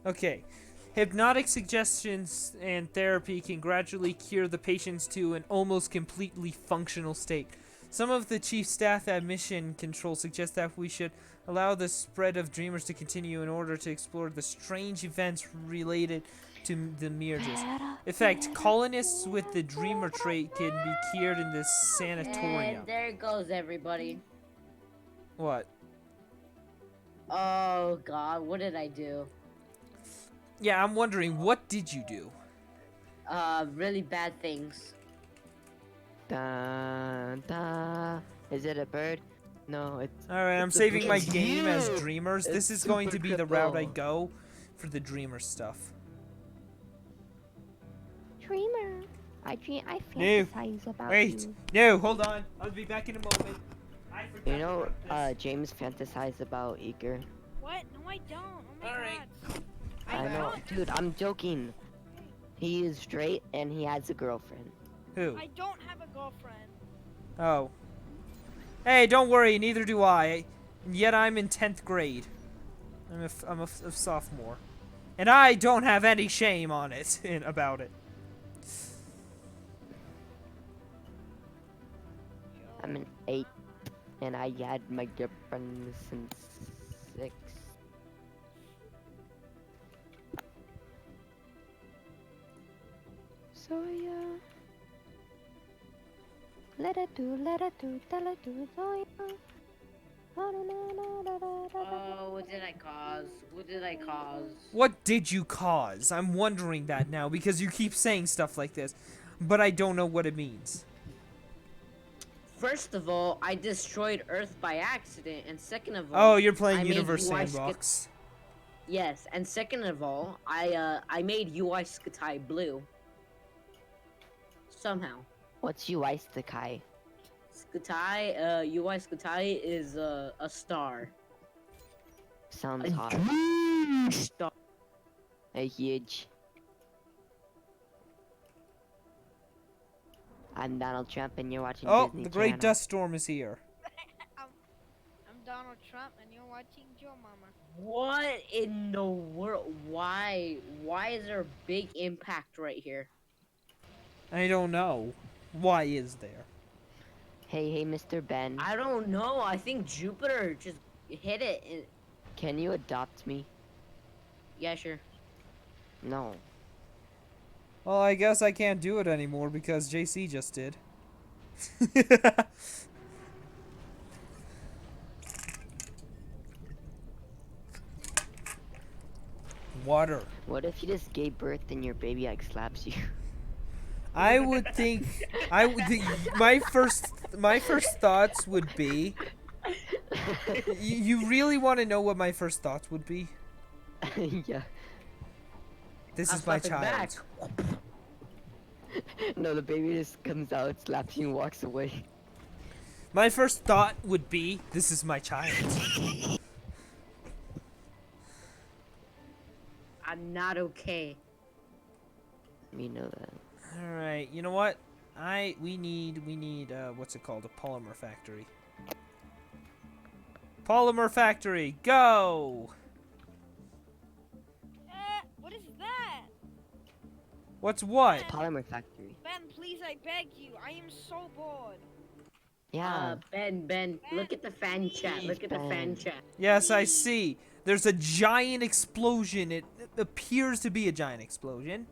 Okay, hypnotic suggestions and therapy can gradually cure the patients to an almost completely functional state. Some of the chief staff at Mission Control suggest that we should allow the spread of dreamers to continue in order to explore the strange events related to the mirges. In fact, colonists with the dreamer trait can be cured in this sanatorium. And there goes everybody. What? Oh god, what did I do? Yeah, I'm wondering, what did you do? Really bad things. Dun, dun. Is it a bird? No, it's. Alright, I'm It's a saving my it's game as you. dreamers. This It's is going to super be the route I cripple. go. for the dreamer stuff. Dreamer. I No. fantasize about Wait, you. no, hold on. I'll be back in a moment. I forgot You know, about this. James fantasized about Eager. What? No, I don't. Oh my Alright. god. I know, don't. dude. I'm joking. He is straight and he has a girlfriend. Who? I don't have a girlfriend. Oh. Hey, don't worry, neither do I. Yet I'm in 10th grade. I'm a sophomore. And I don't have any shame on it, about it. I'm an 8, and I had my girlfriend since 6. So yeah. Let it do, tell it do, so yeah. Oh, what did I cause? What did I cause? What did you cause? I'm wondering that now, because you keep saying stuff like this, but I don't know what it means. First of all, I destroyed Earth by accident, and second of all, Oh, you're playing I made Universe UI Sandbox. Yes, and second of all, I made UI Skatai blue. Somehow. What's UI Stakai? Skatai, UI Skatai is a star. Sounds A hot. huge star. A huge. I'm Donald Trump and you're watching Oh, Disney the Great Channel. Dust Storm is here. I'm Donald Trump and you're watching Joe Mama. What in the world? Why? Why is there a big impact right here? I don't know. Why is there? Hey, Mr. Ben. I don't know. I think Jupiter just hit it. Can you adopt me? Yeah, sure. No. Well, I guess I can't do it anymore because JC just did. Water. What if you just gave birth and your baby like slaps you? I would think my first thoughts would be. You really want to know what my first thoughts would be? Yeah. This I'll is my slap it back. child. No, the baby just comes out, slaps you, and walks away. My first thought would be, this is my child. I'm not okay. You know that. All right, you know what? We need what's it called? A polymer factory. Polymer factory, go! What is that? What's what? Polymer factory. Ben, please, I beg you. I am so bored. Yeah. Ben, look at the fan chat. Look at the fan Ben. chat. Yes, I see. There's a giant explosion. It appears to be a giant explosion.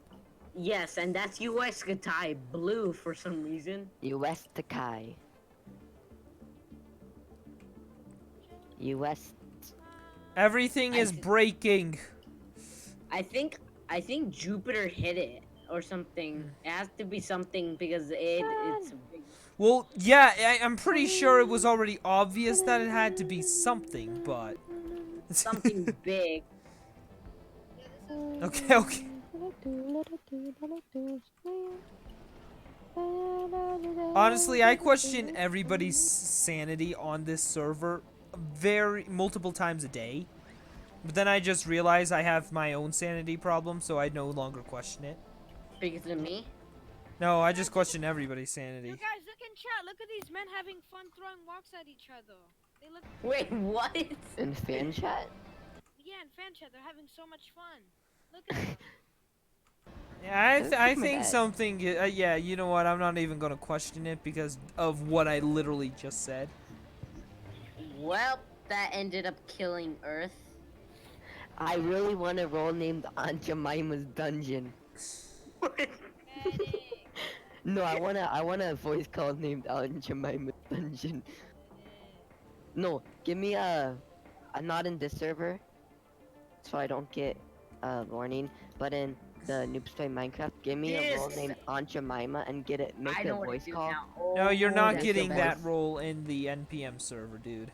Yes, and that's US Gatai blue for some reason. US Takai. US. Everything is breaking. I think Jupiter hit it or something. It has to be something because it's big. Well, yeah, I'm pretty sure it was already obvious that it had to be something, but... Something big. Okay. Honestly, I question everybody's sanity on this server multiple times a day. But then I just realize I have my own sanity problem, so I no longer question it. Because of me? No, I just question everybody's You sanity. guys, look in chat. Look at these men having fun throwing rocks at each other. They look. Wait, what? In fan chat? Yeah, in fan chat, they're having so much fun. Look at them. Yeah, That's I my think bad. something. Yeah, you know what? I'm not even gonna question it because of what I literally just said. Well, that ended up killing Earth. I really want a role named Aunt Jemima's Dungeon. No, I want a voice call named Aunt Jemima's Dungeon. No, give me a not in this server, so I don't get a warning. But in the Noobs Play Minecraft, give me a role Yes. named Aunt Jemima and make I a know what voice to do call. now. No, you're Oh, not that's getting the that best. role in the NPM server, dude.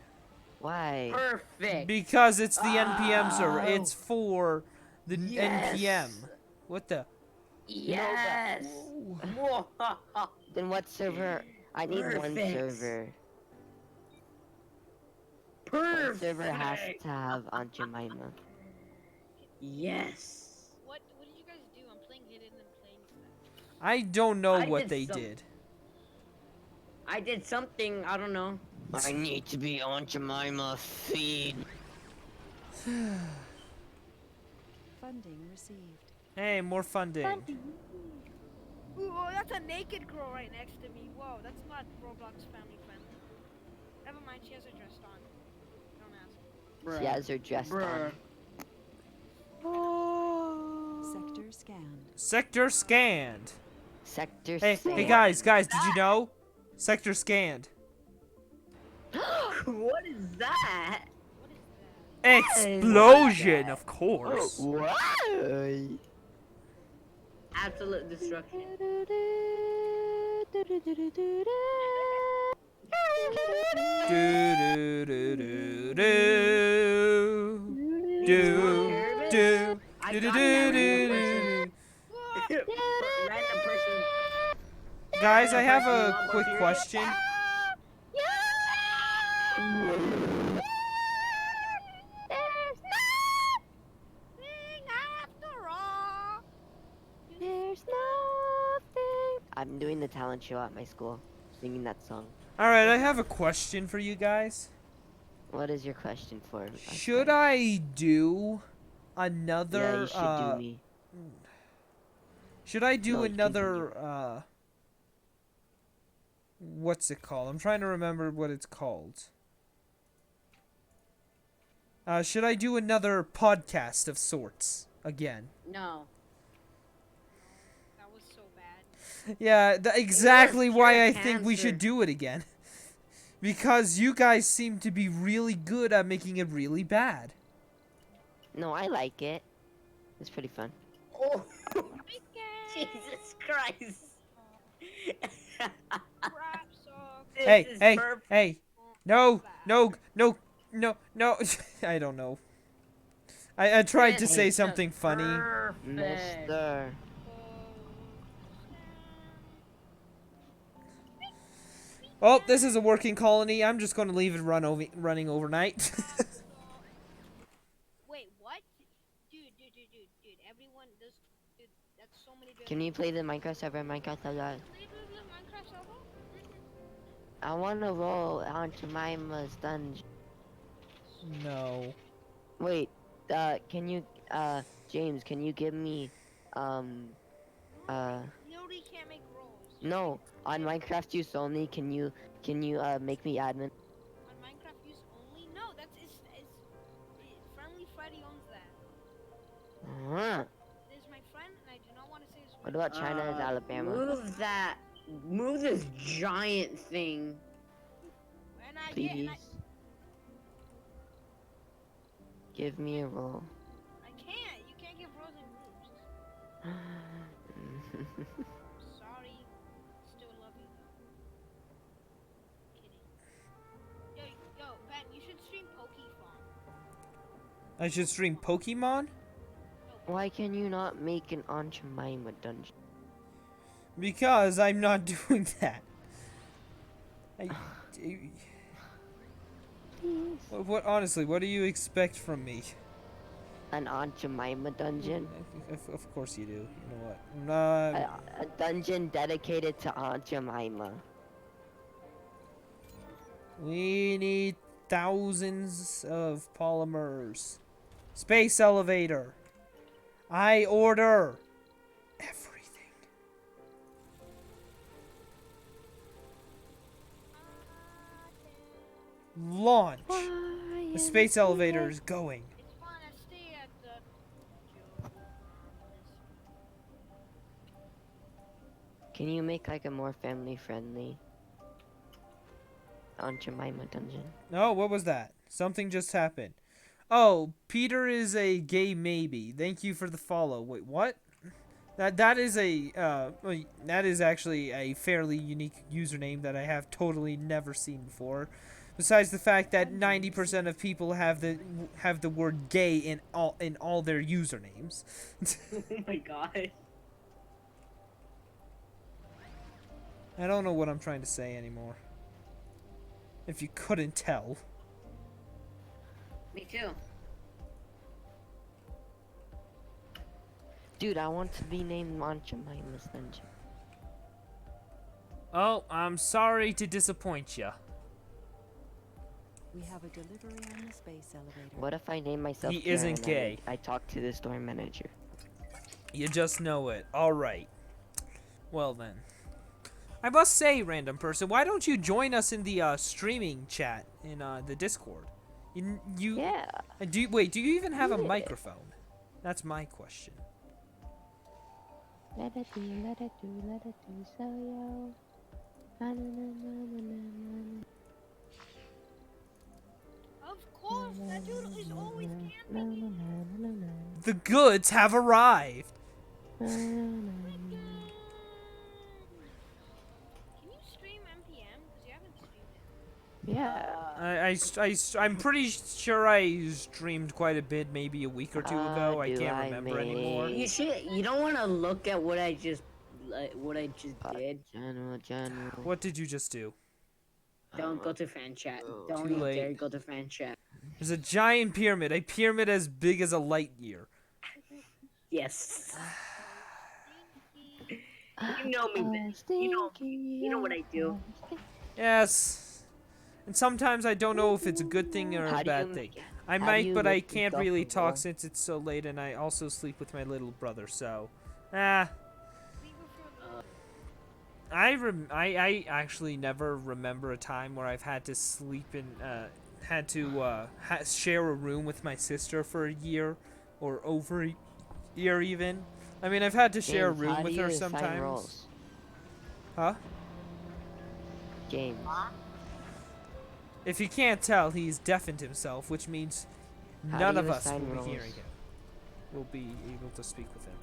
Why? Perfect. Because it's the NPM server. Oh. It's for The Yes. NPM. What the? Yes. Then what server? I need one Perfect. server. One server has to have Aunt Jemima. Yes. What did you guys do? I'm playing Hidden and playing that. I don't know I what did they some- did. I did something, I don't know. I need to be Aunt Jemima feed. Funding received. Hey, more funding. Ooh, oh, that's a naked girl right next to me. Whoa, that's not Roblox family friendly. Never mind, she has her dress on. Don't ask. She has her dress on. Sector scanned. Sector scanned. Sector Hey, sand. guys, did you know? Sector scanned. What is that? What is that? Explosion, of course. Why? Absolute destruction. Do do do do do do do I do got do that do random do. Random person. Guys, I have Random a person quick in question. After all. There's nothing. I'm doing the talent show at my school, singing that song. All right, I have a question for you guys. What is your question for? Should I do Yeah, another? you should do me. Should I do No, another? What's it called? I'm trying to remember what it's called. Should I do another podcast of sorts again? No. That was so bad. Yeah, exactly why pure I think we should cancer. do it again. Because you guys seem to be really good at making it really bad. No, I like it. It's pretty fun. Oh, Weekend. Jesus Christ. Crap song. This Hey, is hey, perfect. hey. No, no, no, no, no. I don't know. I tried to This say is something just funny. perfect. Mister. Oh, this is a working colony. I'm just going to leave it running overnight. Wait, what? Dude. Everyone does. Dude, that's so many. Can you play the Minecraft server? Minecraft server. Play the Minecraft server? I wanna roll Aunt Jemima's dungeon. No. Wait, can you, James, can you give me, Literally can't make rolls. no, on Minecraft use only, can you, make me admin? On Minecraft use only? No, Friendly Freddy owns that. Huh. This is my friend, and I do not want to say his What about China and Alabama? Move that. Move this giant thing. And I Please. get, and Give me a roll. I can't. You can't give rolls and moves. Sorry. Still love you though. Kidding. Yo, Ben, you should stream Pokefon. I should stream Pokemon? Why can you not make an Aunt Jemima dungeon? Because I'm not doing that. What honestly, what do you expect from me? An Aunt Jemima dungeon? Of course you do. You know what? A dungeon dedicated to Aunt Jemima. We need thousands of polymers. Space elevator. I order everything. Launch. The space elevator is going. It's fun. I stay at the. Can you make like a more family friendly Aunt Jemima dungeon? Oh, what was that? Something just happened. Oh, Peter is a gay maybe. Thank you for the follow. Wait, what? That is actually a fairly unique username that I have totally never seen before. Besides the fact that 90% of people have the word gay in all their usernames. Oh my god. I don't know what I'm trying to say anymore. If you couldn't tell. Me too. Dude, I want to be named Aunt Jemima's Dungeon. Oh, I'm sorry to disappoint you. We have a delivery on the space elevator. What if I name myself He Karen isn't and gay. I talk to the store manager. You just know it. Alright. Well then. I must say, random person, why don't you join us in the streaming chat in the Discord? Yeah. Do you even have a microphone? That's my question. Let it do, let it do, let it do, so yo. Na, na, na, na, na, na, Of course, that dude is always na, camping. na, na, na, The goods have arrived. na, na, na. Can you stream MPM? Because you haven't streamed it. Yeah. I'm pretty sure I streamed quite a bit, maybe a week or two ago. I do can't I remember anymore. You should. You don't want to look at what I just did. General. What did you just do? Don't go to fan chat. Oh. Don't Too you late. dare go to fan chat. There's a giant pyramid, a pyramid as big as a light year. Yes. You know me, man. You know me. You know what I do. Yes. And sometimes I don't know if it's a good thing or How a do bad you- thing. I how do might, you but I lift can't yourself really up, talk bro? since it's so late, and I also sleep with my little brother. So, I actually never remember a time where I've had to sleep in had to share a room with my sister for a year or over a year even. I mean, I've had to share a James, room how do with you her assign sometimes. roles? Huh? James. If you can't tell, he's deafened himself, which means How none do of you us will assign be roles? hearing him. We'll be able to speak with him.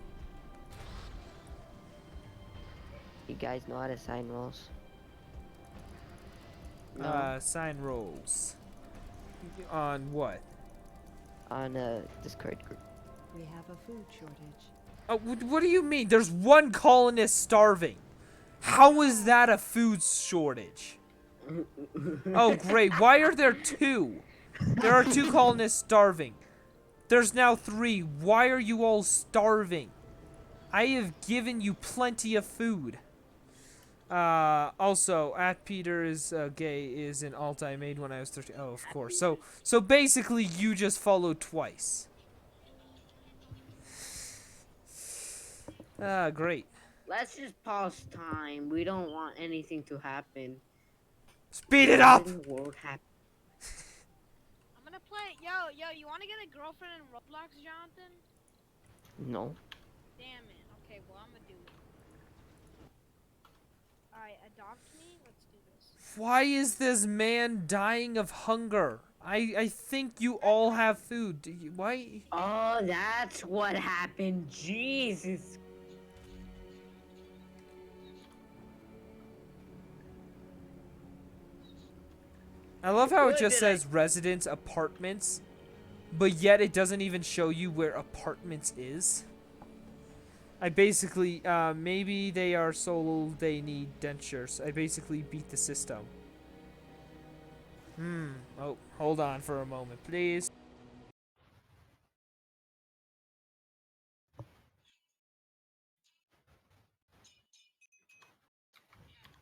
You guys know how to assign roles? No. Sign roles. On what? On a Discord group. We have a food shortage. Oh, what do you mean? There's one colonist starving. How is that a food shortage? Oh, great. Why are there two? There are two colonists starving. There's now three. Why are you all starving? I have given you plenty of food. Also, at Peter is gay is an alt I made when I was 13. Oh, of course. So basically, you just followed twice. Great. Let's just pause time. We don't want anything to happen. Speed it up! What in the world happened? I'm gonna play. Yo, you wanna get a girlfriend in Roblox, Jonathan? No. Damn it. Okay, well, I'm gonna do it. Alright, adopt me? Let's do this. Why is this man dying of hunger? I think you all have food. Why? Oh, that's what happened. Jesus. I love how it What just did I- says residence apartments, but yet it doesn't even show you where apartments is. I basically, maybe they are sold, they need dentures. I basically beat the system. Oh, hold on for a moment, please.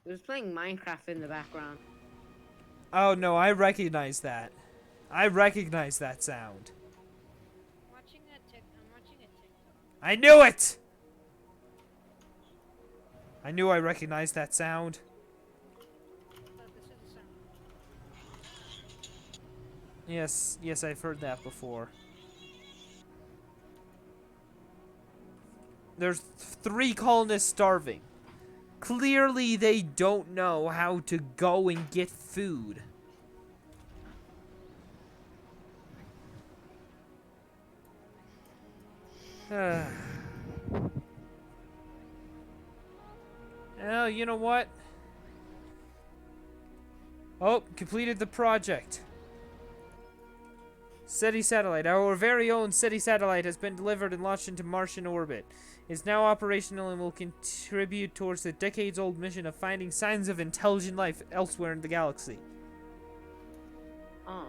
He was playing Minecraft in the background. Oh no, I recognize that. I recognize that sound. I'm watching a TikTok. I knew it! I knew I recognized that sound. Look, this is the sound. Yes, I've heard that before. There's three colonists starving. Clearly they don't know how to go and get food. Well, you know what? Oh, completed the project. SETI satellite. Our very own SETI satellite has been delivered and launched into Martian orbit. It's now operational and will contribute towards the decades-old mission of finding signs of intelligent life elsewhere in the galaxy. Oh.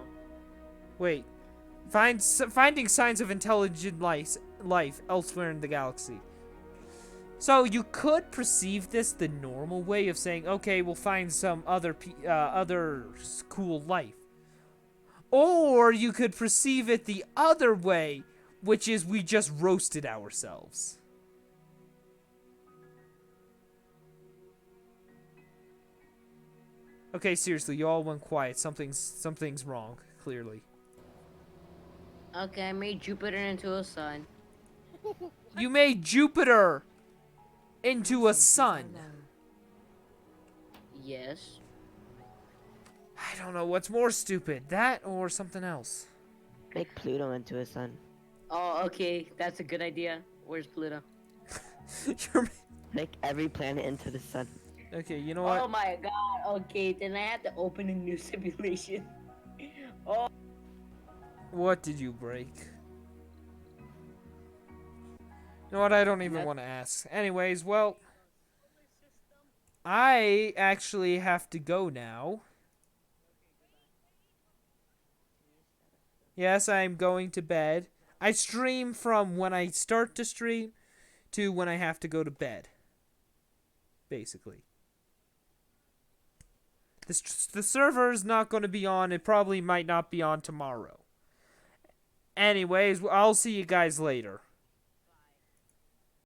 Wait. Finding signs of intelligent life elsewhere in the galaxy. So you could perceive this the normal way of saying, okay, we'll find some other cool life. Or you could perceive it the other way, which is we just roasted ourselves. Okay, seriously, you all went quiet. Something's wrong, clearly. Okay, I made Jupiter into a sun. You made Jupiter into a sun. Yes. I don't know what's more stupid, that or something else. Make Pluto into a sun. Oh, okay. That's a good idea. Where's Pluto? You're... Make every planet into the sun. Okay, you know what? Oh my god. Okay, then I have to open a new simulation. Oh. What did you break? You know what? I don't even want to ask. Anyways, well, I actually have to go now. Yes, I'm going to bed. I stream from when I start to stream to when I have to go to bed. Basically. The server is not going to be on. It probably might not be on tomorrow. Anyways, I'll see you guys later.